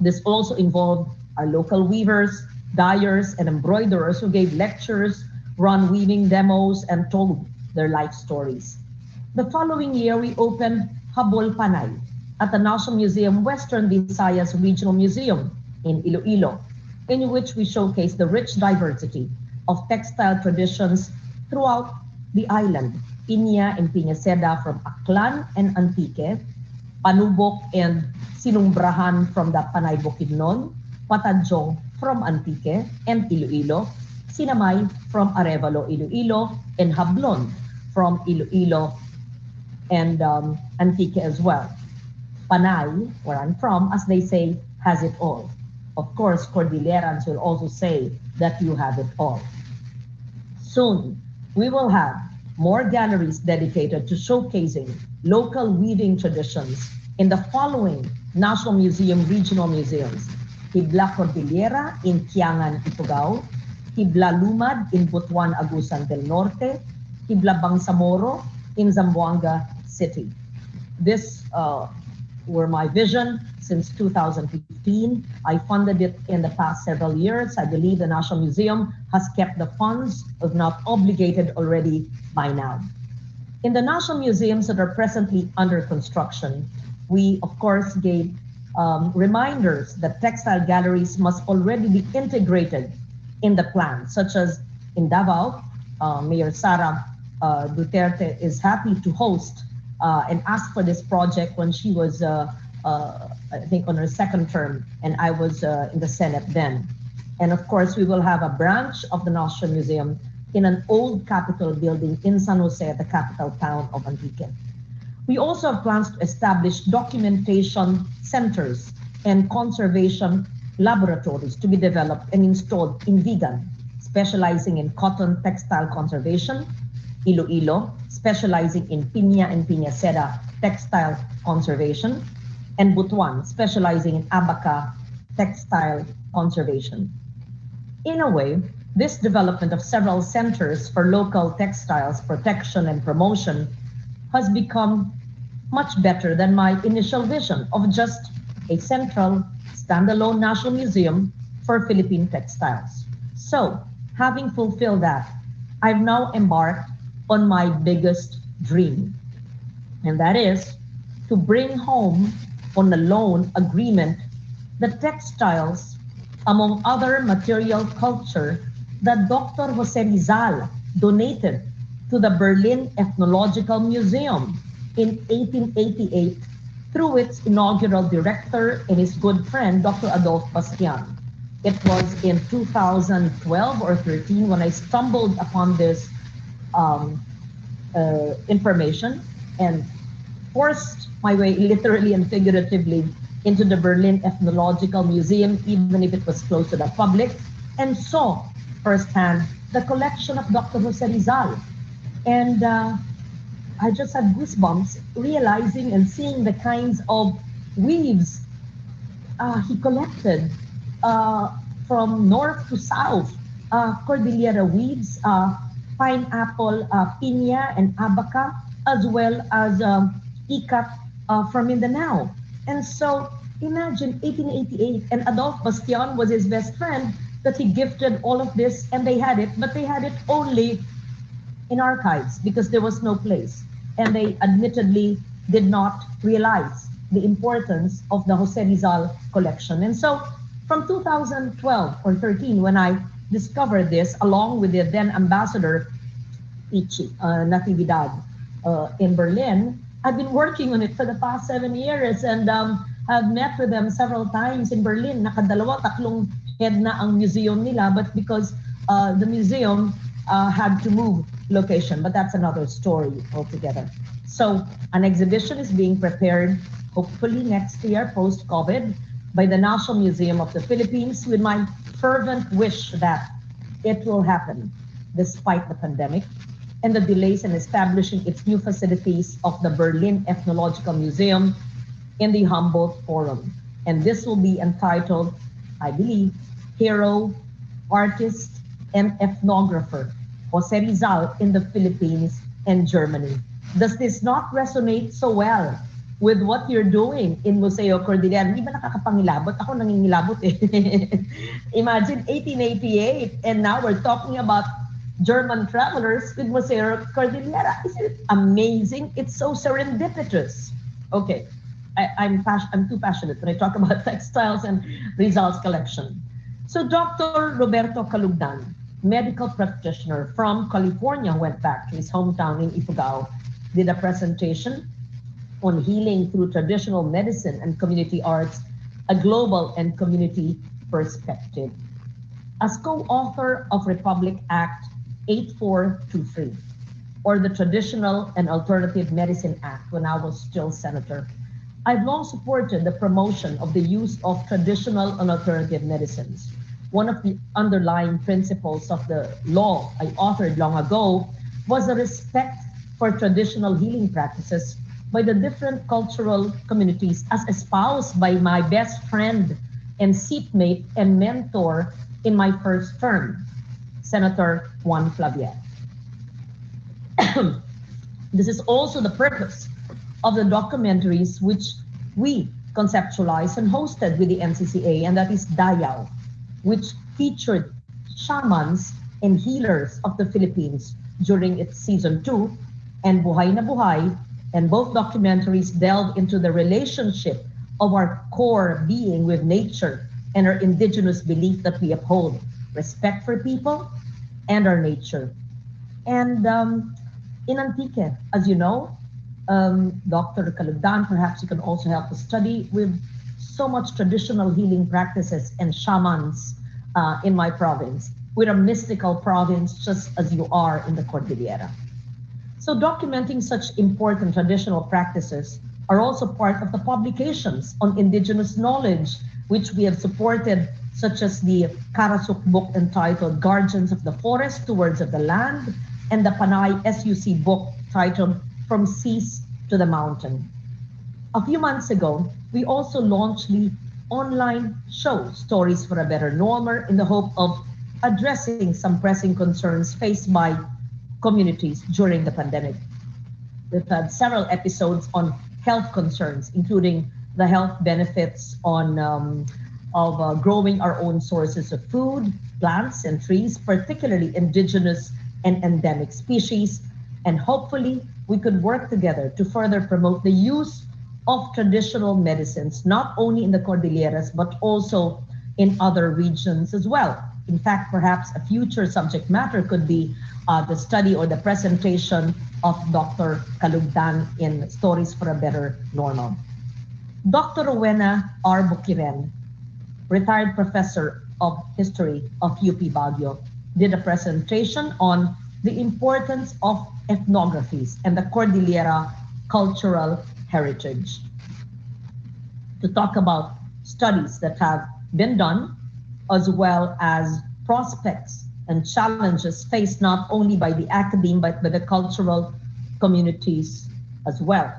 This also involved our local weavers, dyers, and embroiderers who gave lectures, run weaving demos, and told their life stories. The following year, we opened Habol Panay at the National Museum Western Visayas Regional Museum in Iloilo, in which we showcase the rich diversity of textile traditions throughout the island. Piña and Piña Seda from Aklan and Antique, Panubok and Sinumbrahan from the Panay Bukidnon, Patanjong from Antique and Iloilo, Sinamay from Arevalo, Iloilo, and Hablon from Iloilo and Antique as well. Panay, where I'm from, as they say, has it all. Of course, Cordillerans will also say that you have it all. Soon, we will have more galleries dedicated to showcasing local weaving traditions in the following National Museum regional museums: Hibla Cordillera in Kiangan, Ifugao, Hibla-Lumad in Butuan, Agusan del Norte, Hibla-Bangsamoro in Zamboanga City. This were my vision since 2015. I funded it in the past several years. I believe the National Museum has kept the funds, if not obligated already by now. In the national museums that are presently under construction, we of course gave reminders that textile galleries must already be integrated in the plan, such as in Davao, Mayor Sara Duterte is happy to host and asked for this project when she was, I think, on her second term, and I was in the Senate then. And of course, we will have a branch of the National Museum in an old Capitol building in San Jose, the capital town of Antique. We also have plans to establish documentation centers and conservation laboratories to be developed and installed in Vigan, specializing in cotton textile conservation, Iloilo, specializing in piña and piña seda textile conservation, and Butuan, specializing in abaca textile conservation. In a way, this development of several centers for local textiles protection and promotion has become much better than my initial vision of just a central standalone national museum for Philippine textiles. So, having fulfilled that, I've now embarked on my biggest dream, and that is to bring home on a loan agreement the textiles, among other material culture, that Dr. Jose Rizal donated to the Berlin Ethnological Museum in 1888 through its inaugural director and his good friend, Dr. Adolphe Bastian. It was in 2012 or 13 when I stumbled upon this information and forced my way literally and figuratively into the Berlin Ethnological Museum, even if it was closed to the public, and saw firsthand the collection of Dr. Jose Rizal. And I just had goosebumps realizing and seeing the kinds of weaves he collected from north to south, Cordillera weaves, pineapple, piña, and abaca, as well as ikat from Mindanao. And so imagine 1888, and Adolphe Bastian was his best friend, that he gifted all of this, and they had it, but they had it only in archives because there was no place. And they admittedly did not realize the importance of the Jose Rizal collection. And so from 2012 or 13, when I discovered this, along with the then ambassador, Ichi Natividad, in Berlin, I've been working on it for the past 7 years, and I've met with them several times in Berlin. Nakadalawa, tatlong head na ang museum nila, but because the museum had to move location, but that's another story altogether. So an exhibition is being prepared, hopefully next year, post-COVID, by the National Museum of the Philippines, with my fervent wish that it will happen despite the pandemic and the delays in establishing its new facilities of the Berlin Ethnological Museum in the Humboldt Forum. And this will be entitled, I believe, Hero, Artist, and Ethnographer, Jose Rizal in the Philippines and Germany. Does this not resonate so well with what you're doing in Museo Kordilyera? Hindi ba nakakapangilabot? Ako nangingilabot eh. Imagine 1888, and now we're talking about German travelers with Museo Kordilyera. Isn't it amazing? It's so serendipitous. Okay, I'm too passionate when I talk about textiles and Rizal's collection. So Dr. Roberto Kalugdan, medical practitioner from California, went back to his hometown in Ifugao, did a presentation on healing through traditional medicine and community arts, a global and community perspective. As co-author of Republic Act 8423, or the Traditional and Alternative Medicine Act when I was still senator, I've long supported the promotion of the use of traditional and alternative medicines. One of the underlying principles of the law I authored long ago was the respect for traditional healing practices by the different cultural communities as espoused by my best friend and seatmate and mentor in my first term, Senator Juan Flavier. This is also the purpose of the documentaries which we conceptualized and hosted with the NCCA, and that is Dayaw, which featured shamans and healers of the Philippines during its season 2, and Buhay na Buhay, and both documentaries delve into the relationship of our core being with nature and our indigenous belief that we uphold respect for people and our nature. And in Antique, as you know, Dr. Kalugdan, perhaps you can also help us study with so much traditional healing practices and shamans in my province. We're a mystical province, just as you are in the Cordillera. So documenting such important traditional practices are also part of the publications on indigenous knowledge, which we have supported, such as the Karasuk book entitled Guardians of the Forest, Stewards of the Land, and the Panay SUC book titled From Seas to the Mountain. A few months ago, we also launched the online show, Stories for a Better Normer, in the hope of addressing some pressing concerns faced by communities during the pandemic. We've had several episodes on health concerns, including the health benefits of growing our own sources of food, plants, and trees, particularly indigenous and endemic species. And hopefully, we could work together to further promote the use of traditional medicines, not only in the Cordilleras, but also in other regions as well. In fact, perhaps a future subject matter could be the study or the presentation of Dr. Kalugdan in Stories for a Better Normal. Dr. Rowena R. Boquiren, retired professor of history of UP Baguio, did a presentation on the importance of ethnographies and the Cordillera cultural heritage, to talk about studies that have been done, as well as prospects and challenges faced not only by the academe, but by the cultural communities as well.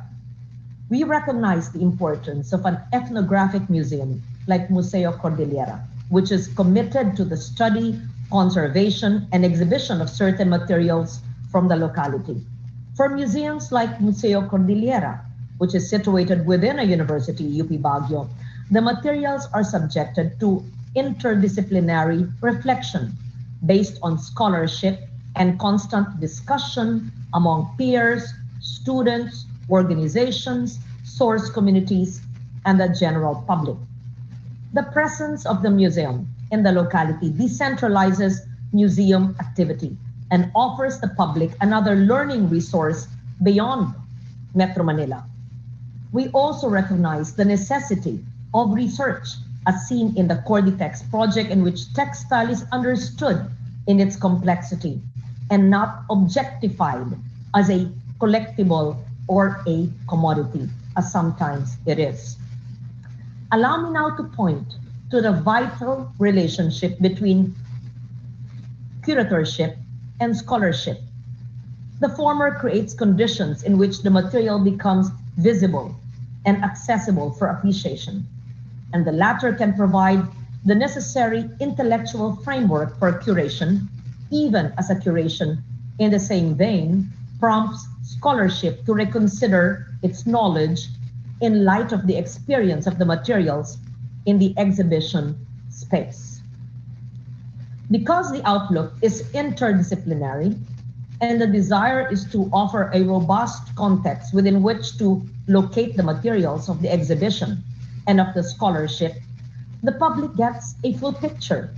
We recognize the importance of an ethnographic museum like Museo Kordilyera, which is committed to the study, conservation, and exhibition of certain materials from the locality. For museums like Museo Kordilyera, which is situated within a university, UP Baguio, the materials are subjected to interdisciplinary reflection based on scholarship and constant discussion among peers, students, organizations, source communities, and the general public. The presence of the museum in the locality decentralizes museum activity and offers the public another learning resource beyond Metro Manila. We also recognize the necessity of research as seen in the Corditex project, in which textile is understood in its complexity and not objectified as a collectible or a commodity, as sometimes it is. Allow me now to point to the vital relationship between curatorship and scholarship. The former creates conditions in which the material becomes visible and accessible for appreciation, and the latter can provide the necessary intellectual framework for curation, even as a curation, in the same vein, prompts scholarship to reconsider its knowledge in light of the experience of the materials in the exhibition space. Because the outlook is interdisciplinary and the desire is to offer a robust context within which to locate the materials of the exhibition and of the scholarship, the public gets a full picture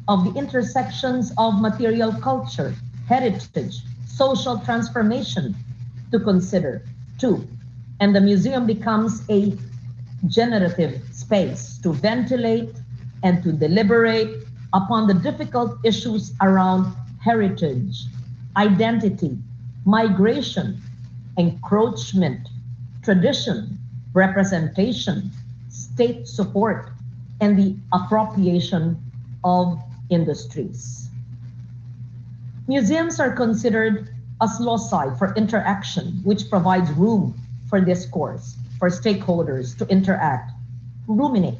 of the intersections of material culture, heritage, social transformation to consider too. And the museum becomes a generative space to ventilate and to deliberate upon the difficult issues around heritage, identity, migration, encroachment, tradition, representation, state support, and the appropriation of industries. Museums are considered as loci for interaction, which provides room for discourse, for stakeholders to interact, ruminate,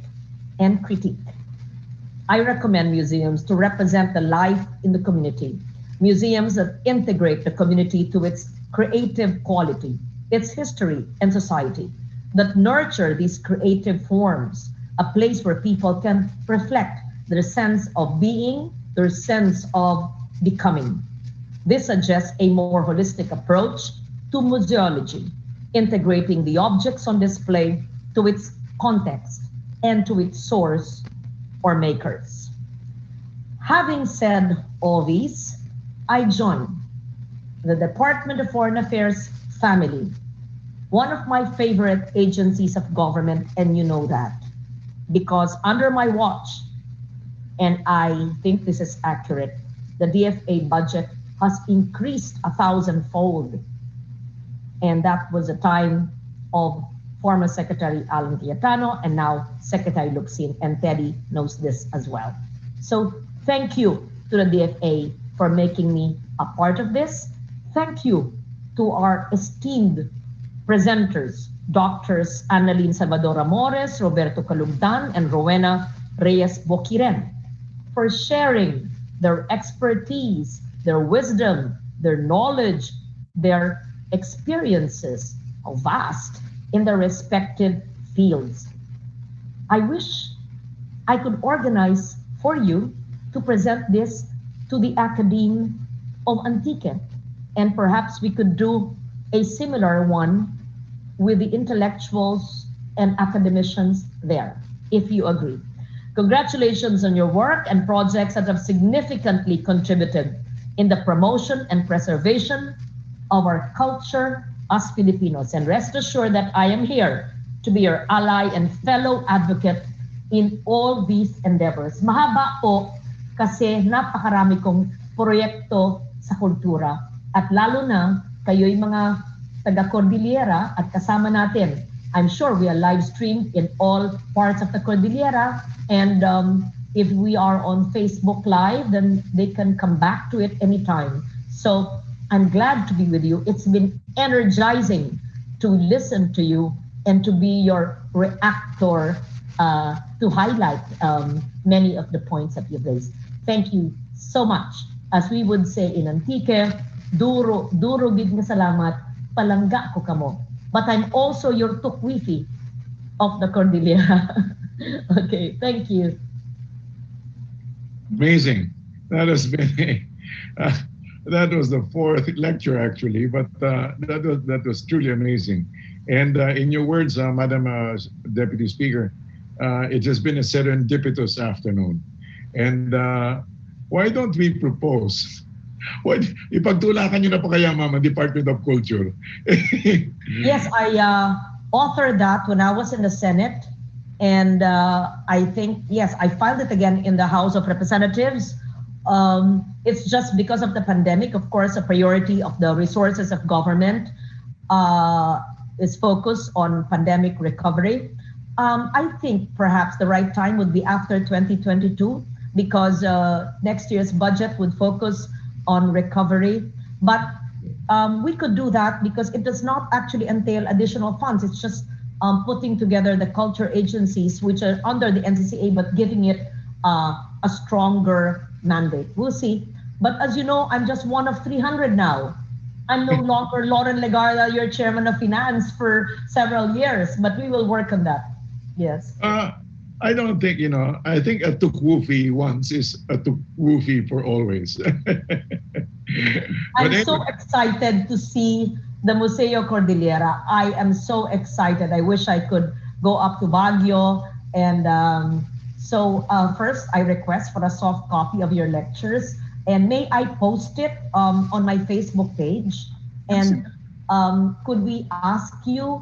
and critique. I recommend museums to represent the life in the community. Museums that integrate the community to its creative quality, its history and society, that nurture these creative forms, a place where people can reflect their sense of being, their sense of becoming. This suggests a more holistic approach to museology, integrating the objects on display to its context and to its source or makers. Having said all these, I join the Department of Foreign Affairs family, one of my favorite agencies of government, and you know that, because under my watch, and I think this is accurate, the DFA budget has increased 1,000-fold. And that was a time of former Secretary Alan Cayetano and now Secretary Locsin, and Teddy knows this as well. So thank you to the DFA for making me a part of this. Thank you to our esteemed presenters, Doctors Analyn Salvador-Amores, Roberto Kalugdan, and Rowena Boquiren, for sharing their expertise, their wisdom, their knowledge, their experiences, how vast, in their respective fields. I wish I could organize for you to present this to the Academe of Antique, and perhaps we could do a similar one with the intellectuals and academicians there, if you agree. Congratulations on your work and projects that have significantly contributed in the promotion and preservation of our culture as Filipinos. And rest assured that I am here to be your ally and fellow advocate in all these endeavors. Mahaba po kasi napakarami kong proyekto sa kultura. At lalo na kayo'y mga taga-Cordillera at kasama natin. I'm sure we are live streamed in all parts of the Cordillera, and if we are on Facebook Live, then they can come back to it anytime. So I'm glad to be with you. It's been energizing to listen to you and to be your reactor to highlight many of the points that you've raised. Thank you so much. As we would say in Antique, duro gid nga salamat, palangga ko kamo. But I'm also your tukwifi of the Cordillera. Okay, thank you. Amazing. That has been that was the fourth lecture actually, but that was truly amazing. And in your words, Madam Deputy Speaker, it has been a serendipitous afternoon. And why don't we propose? What, ipagtulakan nyo na pa kaya, Mama, Department of Culture? Yes, I authored that when I was in the Senate. And I think, yes, I filed it again in the House of Representatives. It's just because of the pandemic, of course, a priority of the resources of government is focused on pandemic recovery. I think perhaps the right time would be after 2022, because next year's budget would focus on recovery. But we could do that because it does not actually entail additional funds. It's just putting together the culture agencies which are under the NCCA, but giving it a stronger mandate. We'll see. But as you know, I'm just one of 300 now. I'm no longer Loren Legarda, your chairman of finance for several years, but we will work on that. Yes. I don't think, I think a tukwoofy once is a tukwoofy for always. I'm so excited to see the Museo Kordilyera. I am so excited. I wish I could go up to Baguio. And so first, I request for a soft copy of your lectures. And may I post it on my Facebook page? And could we ask you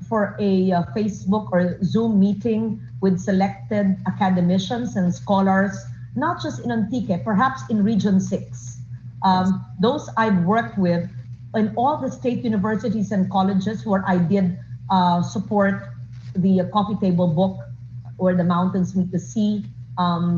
for a Facebook or Zoom meeting with selected academicians and scholars, not just in Antique, perhaps in Region 6. Those I've worked with in all the state universities and colleges where I did support the coffee table book, Where the Mountains Meet the Sea.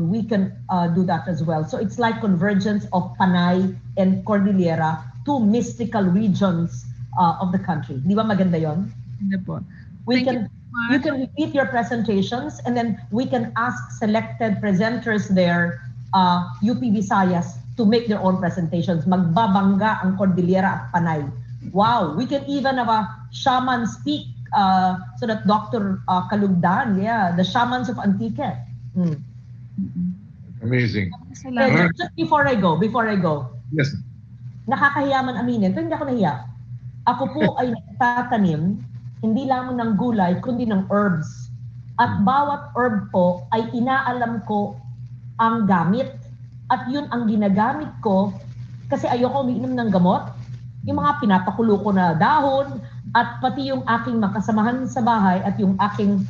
We can do that as well. So it's like convergence of Panay and Cordillera, two mystical regions of the country. Di ba maganda yon? Hindi po. We Thank can you so You can repeat your presentations, and then we can ask selected presenters there, UP Visayas, to make their own presentations. Magbabangga ang Cordillera at Panay. Wow, we can even have a shaman speak, so that Dr. Kalugdan, the shamans of Antique. Amazing. Just before I go, Yes. nakakahiya man aminin, pero hindi ako nahiya. Ako po ay nagtatanim, hindi lamang ng gulay, kundi ng herbs. At bawat herb po ay inaalam ko ang gamit. At yun ang ginagamit ko kasi ayoko umiinom ng gamot. Yung mga pinapakulo ko na dahon at pati yung aking makasamahan sa bahay at yung aking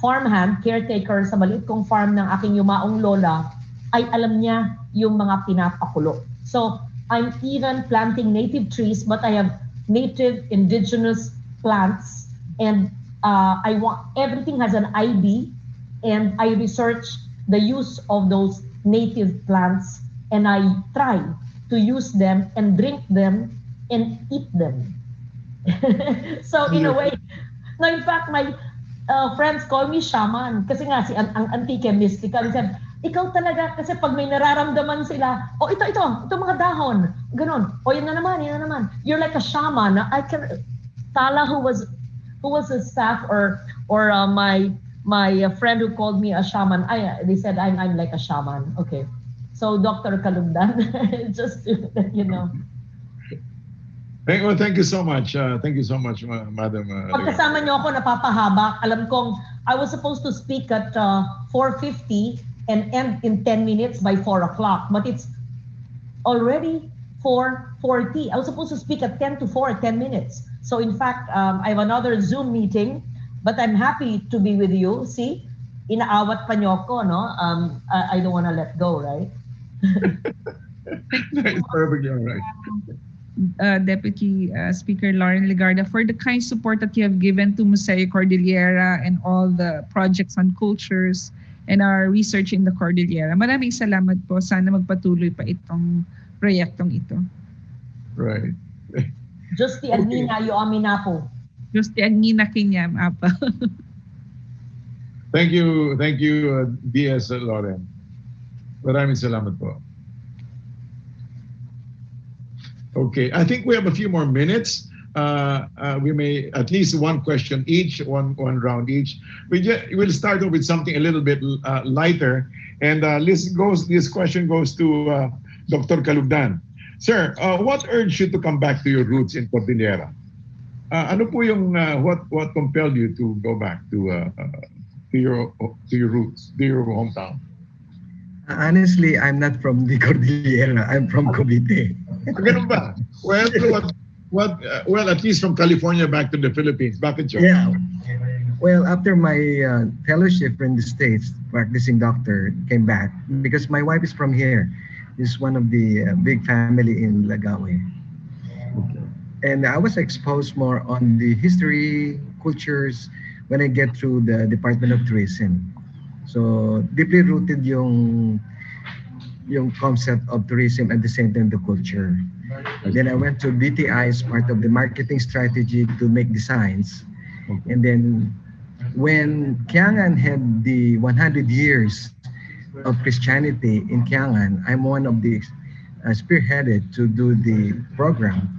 farmhand, caretaker sa maliit kong farm ng aking yumaong lola, ay alam niya yung mga pinapakulo. So, I'm even planting native trees, but I have native indigenous plants, and I want everything has an ID, and I research the use of those native plants, and I try to use them and drink them and eat them. So in a way, no, in fact, my friends call me shaman kasi nga si ang Antique mystical. Said, ikaw talaga kasi pag may nararamdaman sila, ito mga dahon, ganun. Yan na naman. You're like a shaman. I can Tala who was a staff or my friend who called me a shaman. They said I'm like a shaman. Okay. So Dr. Kalugdan, just to let you know. Thank you so much. Thank you so much, Madam. Pagkasama niyo ako, napapahaba. Alam kong I was supposed to speak at 4:50 and end in 10 minutes by 4 o'clock. But it's already 4:40. I was supposed to speak at 10 to 4, 10 minutes. So in fact, I have another Zoom meeting, but I'm happy to be with you. See, inaawat pa niyo ako, no? I don't want to let go, right? It's perfectly all right. Deputy Speaker Loren Legarda, for the kind support that you have given to Museo Kordilyera and all the projects on cultures and our research in the Cordillera. Maraming salamat po. Sana magpatuloy pa itong proyektong ito. Right. Just the Agnina, you amina po. Just the Agnina Kinyam, apa. Thank you, DS Loren. Maraming salamat po. Okay, I think we have a few more minutes. We may at least one question each, one round each. We'll start off with something a little bit lighter, and this question goes to Dr. Kalugdan. Sir, what urged you to come back to your roots in Cordillera? Ano po yung what compelled you to go back to your roots, to your hometown? Honestly, I'm not from the Cordillera. I'm from Cavite. Ganun ba? Well, well, at least from California back to the Philippines. Bakit yun? Yeah. Well, after my fellowship in the States, practicing doctor, came back because my wife is from here. Is one of the big family in Lagawe. Okay. And I was exposed more on the history, cultures, when I get through the Department of Tourism. So deeply rooted yung concept of tourism at the same time the culture. Then I went to BTI as part of the marketing strategy to make designs. Okay. And then when Kiangan had the 100 years of Christianity in Kiangan, I'm one of the spearheaded to do the program.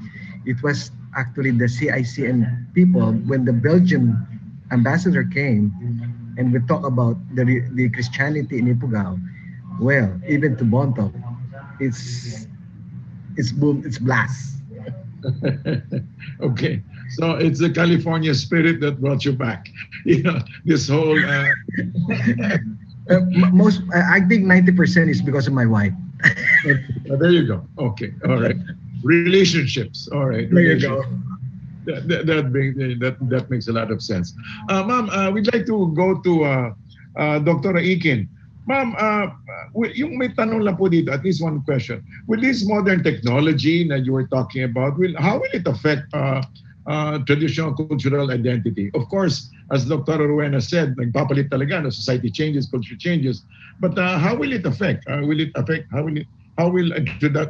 It was actually the CICN people when the Belgian ambassador came and we talk about the Christianity in Ifugao. Well, even to Bontoc, it's boom, it's blast. Okay, so it's the California spirit that brought you back. You know, this whole. I think 90% is because of my wife. There you go. Okay, all right. Relationships. All right. There you go. That makes a lot of sense. Ma'am, we'd like to go to Dr. Ikin. Ma'am, yung may tanong lang po dito, at least one question. With this modern technology that you were talking about, how will it affect traditional cultural identity? Of course, as Dr. Rowena said, nagpapalit talaga, society changes, culture changes. But how will it affect? How will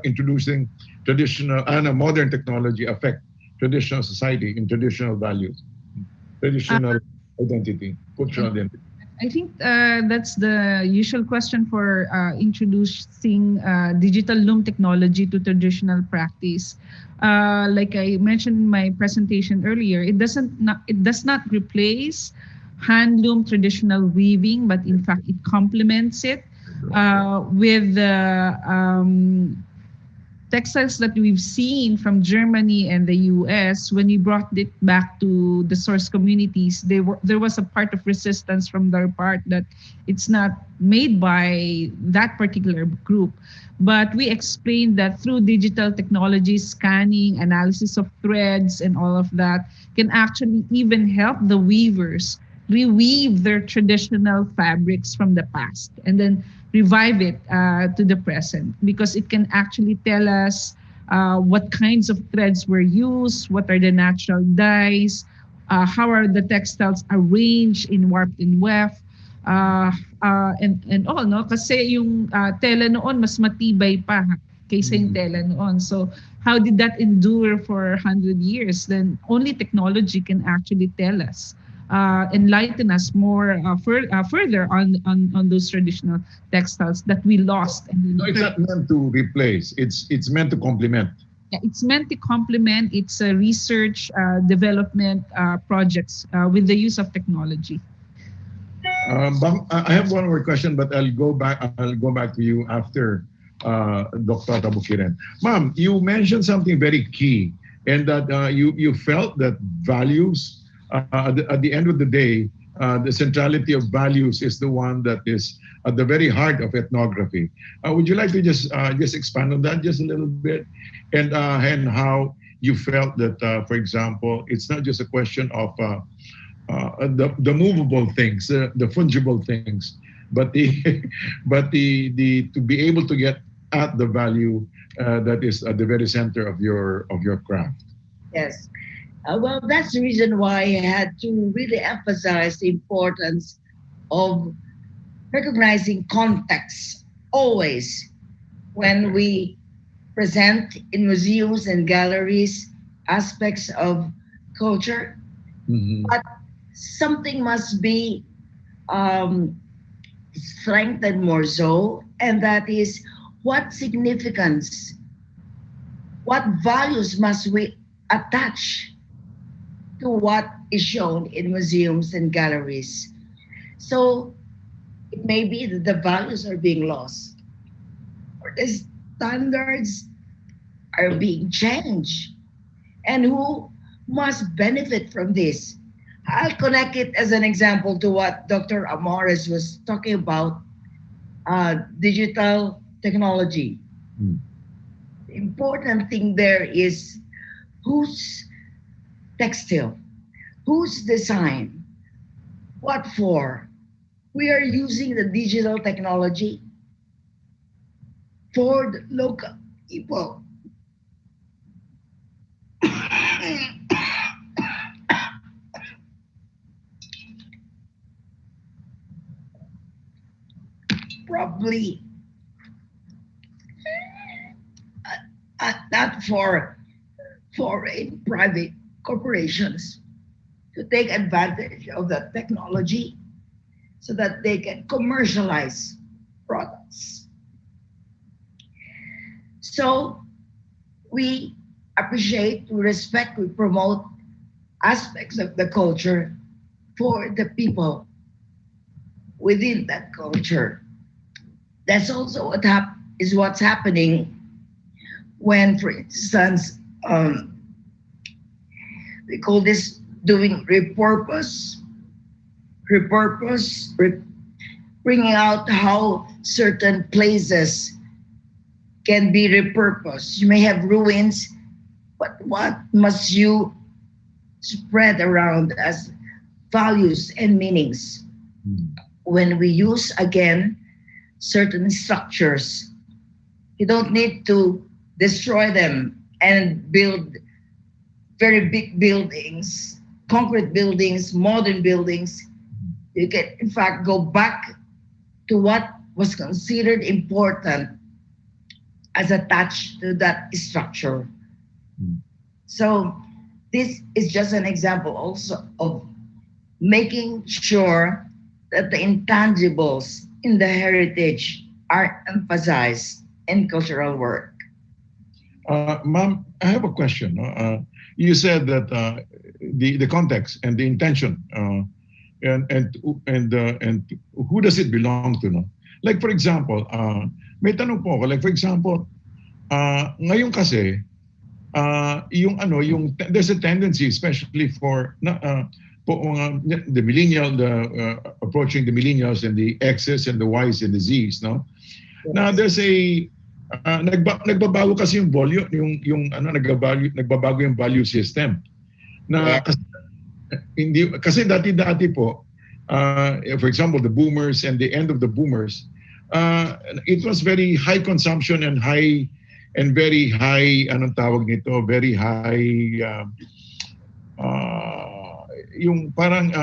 introducing traditional and modern technology affect traditional society and traditional values? traditional identity, cultural identity? I think that's the usual question for introducing digital loom technology to traditional practice. Like I mentioned in my presentation earlier, it does not replace handloom traditional weaving, but in fact it complements it with textiles that we've seen from Germany and the US. When we brought it back to the source communities, there was a part of resistance from their part that it's not made by that particular group. But we explained that through digital technology, scanning, analysis of threads, and all of that can actually even help the weavers reweave their traditional fabrics from the past and then revive it to the present, because it can actually tell us what kinds of threads were used, what are the natural dyes, how are the textiles arranged in warp and weft, and all, no? Kasi yung tela noon mas matibay pa kaysa yung tela noon. So how did that endure for 100 years? Then only technology can actually tell us, enlighten us more further on those traditional textiles that we lost. And No, it's not meant to replace. It's meant to complement. yeah, it's meant to complement. It's a research development projects with the use of technology. I have one more question, but I'll go back. I'll go back to you after Dr. Boquiren. Ma'am, you mentioned something very key, and that you felt that values at the end of the day, the centrality of values is the one that is at the very heart of ethnography. Would you like to just expand on that just a little bit, and how you felt that, for example, it's not just a question of the movable things, the fungible things, but the to be able to get at the value that is at the very center of your craft. Yes. Well, that's the reason why I had to really emphasize the importance of recognizing context always when we present in museums and galleries aspects of culture. But something must be strengthened more so, and that is what significance, what values must we attach to what is shown in museums and galleries. So it may be that the values are being lost, or the standards are being changed, and who must benefit from this. I'll connect it as an example to what Dr. Amores was talking about, digital technology. The important thing there is whose textile, whose design, what for. We are using the digital technology for the local people. Probably not for foreign private corporations to take advantage of the technology so that they can commercialize products. So we appreciate, we respect, we promote aspects of the culture for the people within that culture. That's also what's happening when, for instance, we call this doing bringing out how certain places can be repurposed. You may have ruins, but what must you spread around as values and meanings? When we use again certain structures, you don't need to destroy them and build very big buildings, concrete buildings, modern buildings. You can, in fact, go back to what was considered important as attached to that structure. So this is just an example also of making sure that the intangibles in the heritage are emphasized in cultural work. Ma'am, I have a question. You said that the context and the intention and who does it belong to? No? Like for example, may tanong po ako. Like for example, ngayon kasi yung there's a tendency, especially for the millennial, approaching the millennials and the X's and the Y's and the Z's, no? Yes. Now there's a nagbabago kasi yung volume, nagbabago yung value system. Na kasi dati po, for example, the boomers and the end of the boomers, it was very high consumption and very high, anong tawag nito, very high, yung parang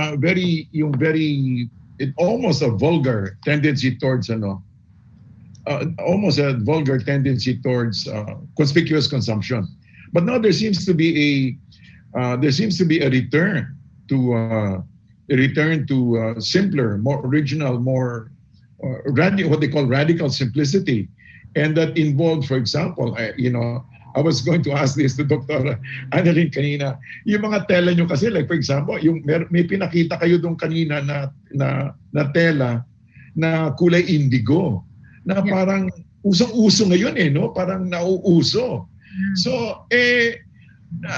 almost a vulgar tendency towards almost a vulgar tendency towards conspicuous consumption. But now there seems to be a return to simpler, more original, more what they call radical simplicity, and that involved, for example, I was going to ask this to Dr. Analyn kanina. Yung mga tela nyo kasi, like for example, may pinakita kayo doon kanina na tela na kulay indigo na parang usong-uso ngayon no? Parang nauuso. So,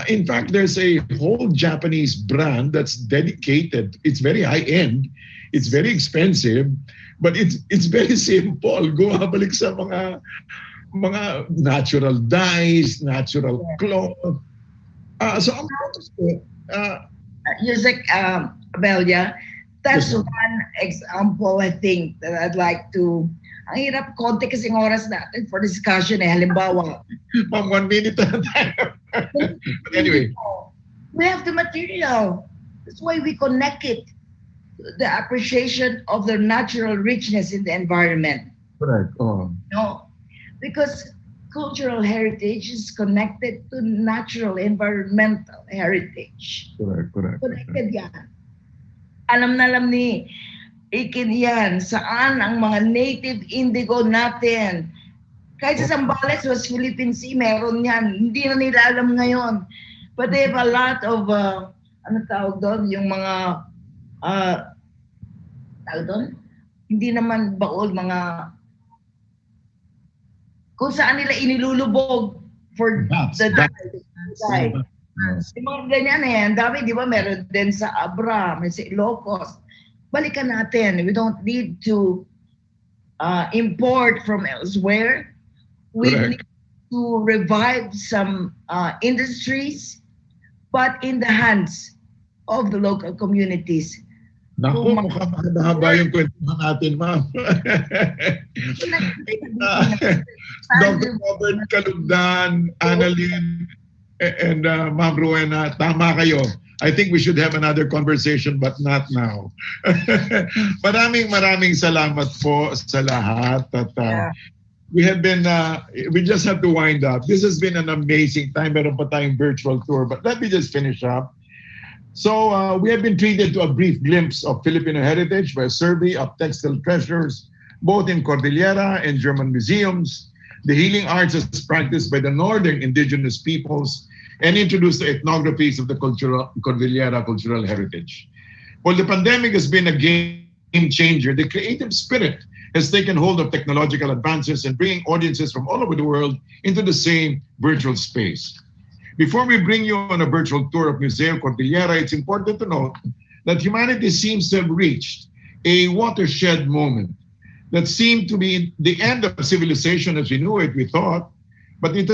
in fact, there's a whole Japanese brand that's dedicated. It's very high-end. It's very expensive, but it's very simple. Balik sa mga natural dyes, natural cloth. So ang Yusek, Abella, that's one example I think that I'd like to. Ang hirap, konti kasing oras natin for discussion halimbawa. Ma'am, 1 minute na tayo. But anyway. We have the material. That's why we connect it to the appreciation of the natural richness in the environment. Correct. No, because cultural heritage is connected to natural environmental heritage. Correct. Connected yan. Alam ni Ikin yan, saan ang mga native indigo natin. Kahit sa Zambales, was Philippine Sea, meron yan. Hindi na nila alam ngayon. But they have a lot of, ano tawag doon, yung mga, tawag doon? Hindi naman baol, mga, kung saan nila inilulubog for the dye. Yung mga ganyan ang dami, di ba, meron din sa Abra, may sa Ilocos. Balikan natin. We don't need to import from elsewhere. We need to revive some industries, but in the hands of the local communities. Naku, mukhang mahaba yung kwentuhan natin, ma'am. Dr. Robert Kalugdan, Analyn, and Ma'am Rowena, tama kayo. I think we should have another conversation, but not now. Maraming salamat po sa lahat. We just have to wind up. This has been an amazing time. Meron pa tayong virtual tour, but let me just finish up. So we have been treated to a brief glimpse of Filipino heritage by a survey of textile treasures, both in Cordillera and German museums, the healing arts as practiced by the Northern Indigenous Peoples, and introduce the ethnographies of the Cordillera cultural heritage. While the pandemic has been a game changer, the creative spirit has taken hold of technological advances and bringing audiences from all over the world into the same virtual space. Before we bring you on a virtual tour of Museo Kordilyera, it's important to note that humanity seems to have reached a watershed moment that seemed to be the end of civilization as we knew it, we thought, but it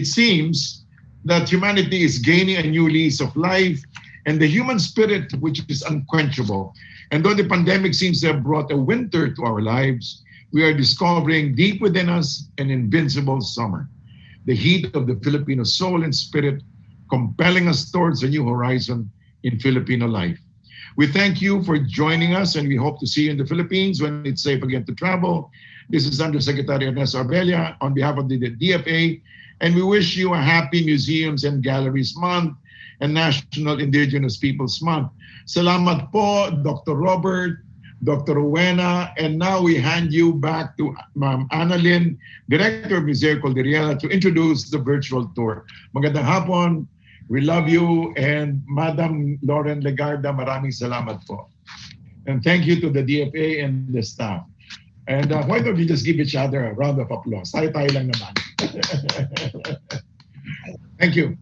seems that humanity is gaining a new lease of life and the human spirit, which is unquenchable. And though the pandemic seems to have brought a winter to our lives, we are discovering deep within us an invincible summer, the heat of the Filipino soul and spirit, compelling us towards a new horizon in Filipino life. We thank you for joining us, and we hope to see you in the Philippines when it's safe again to travel. This is Undersecretary Ernesto Abella on behalf of the DFA, and we wish you a happy Museums and Galleries Month and National Indigenous Peoples Month. Salamat po, Dr. Robert, Dr. Rowena, and now we hand you back to Ma'am Analyn, Director of Museo Kordilyera, to introduce the virtual tour. Magandang hapon, we love you, and Madam Loren Legarda, maraming salamat po. And thank you to the DFA and the staff. And why don't you just give each other a round of applause? Tayo-tayo lang naman. Thank you.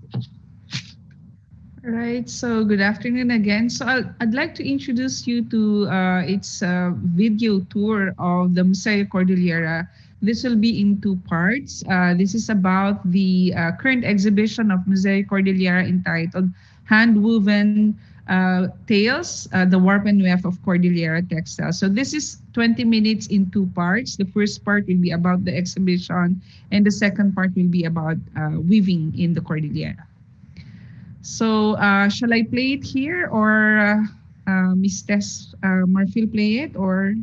All right, so good afternoon again. So I'd like to introduce you to its video tour of the Museo Kordilyera. This will be in two parts. This is about the current exhibition of Museo Kordilyera entitled Hand-Woven Tales, the Warp and Weft of Cordillera Textiles. So this is 20 minutes in two parts. The first part will be about the exhibition, and the second part will be about weaving in the Cordillera. So shall I play it here, or Ms. Tess Marfil play it, or?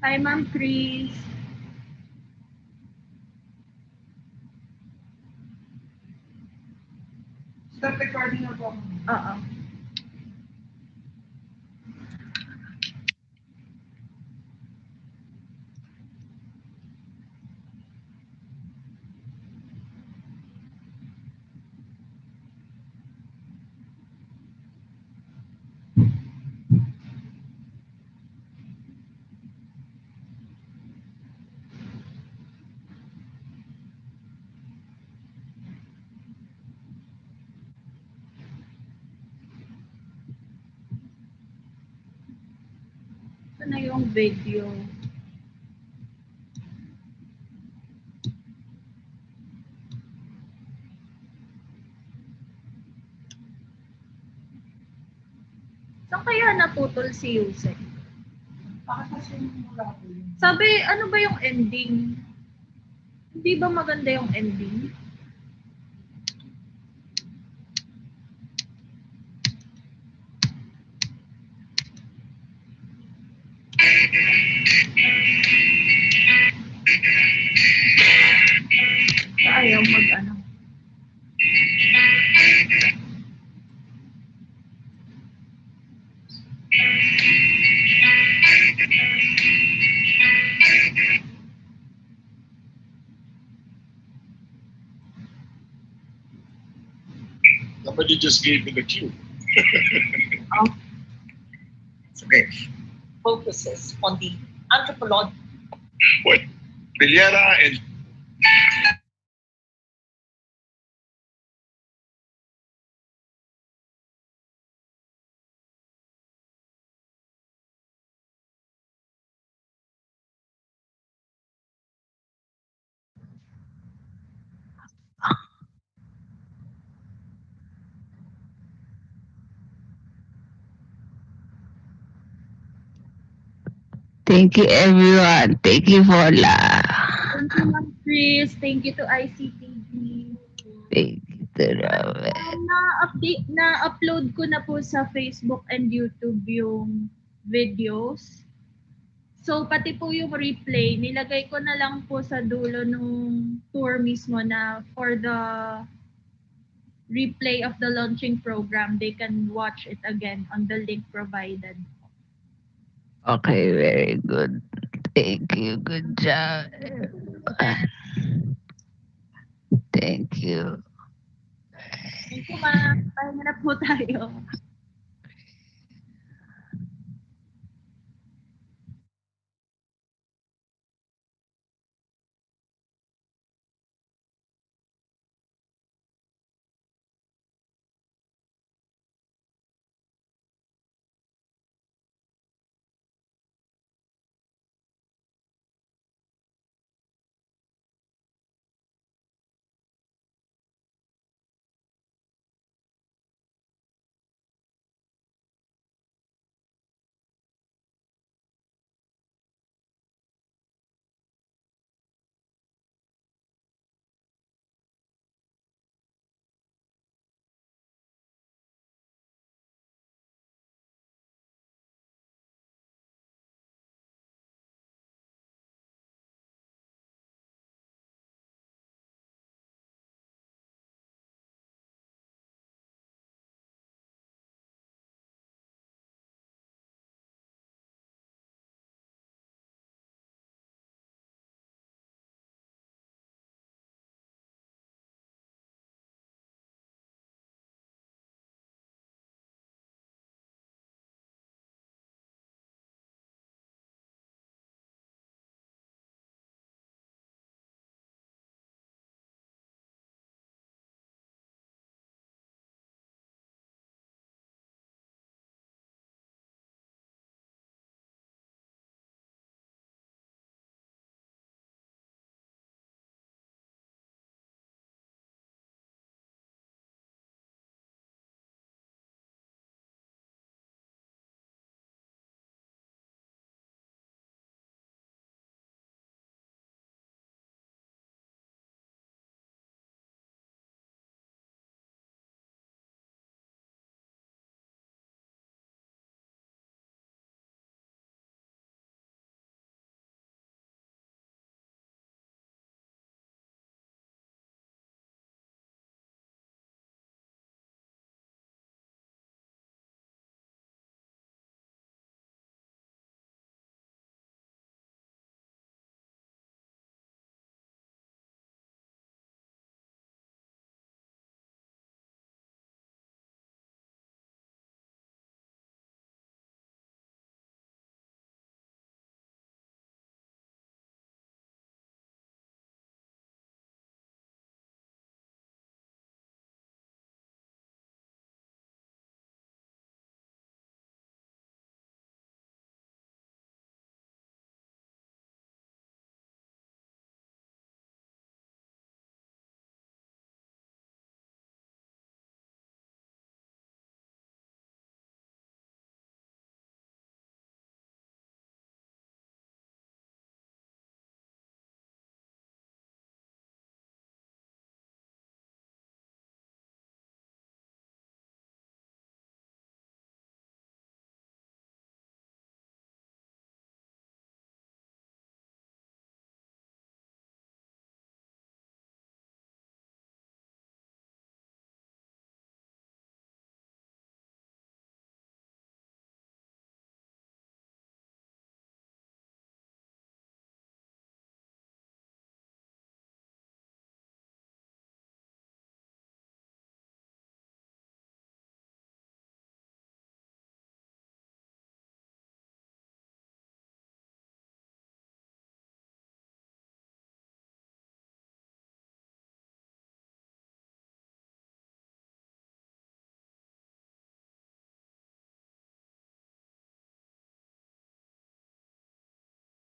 Hi, Ma'am Chris. Stop recording na po. Oo. Ito na yung video. Saan kaya naputol si Yusek? Sabi, ano ba yung ending? Hindi ba maganda yung ending? Ayaw mag-ano. Somebody just gave me the cue. It's okay. Focuses on the anthropology. What? Cordillera and Thank you, everyone. Thank you, Paula. Thank you, Ma'am Chris. Thank you to ICTV. Thank you to Robert. Na-upload ko na po sa Facebook and YouTube yung videos. So, pati po yung replay, nilagay ko na lang po sa dulo nung tour mismo na for the replay of the launching program, they can watch it again on the link provided. Okay, very good. Thank you. Good job. Thank you. Thank you, ma'am. Pahinga na po tayo.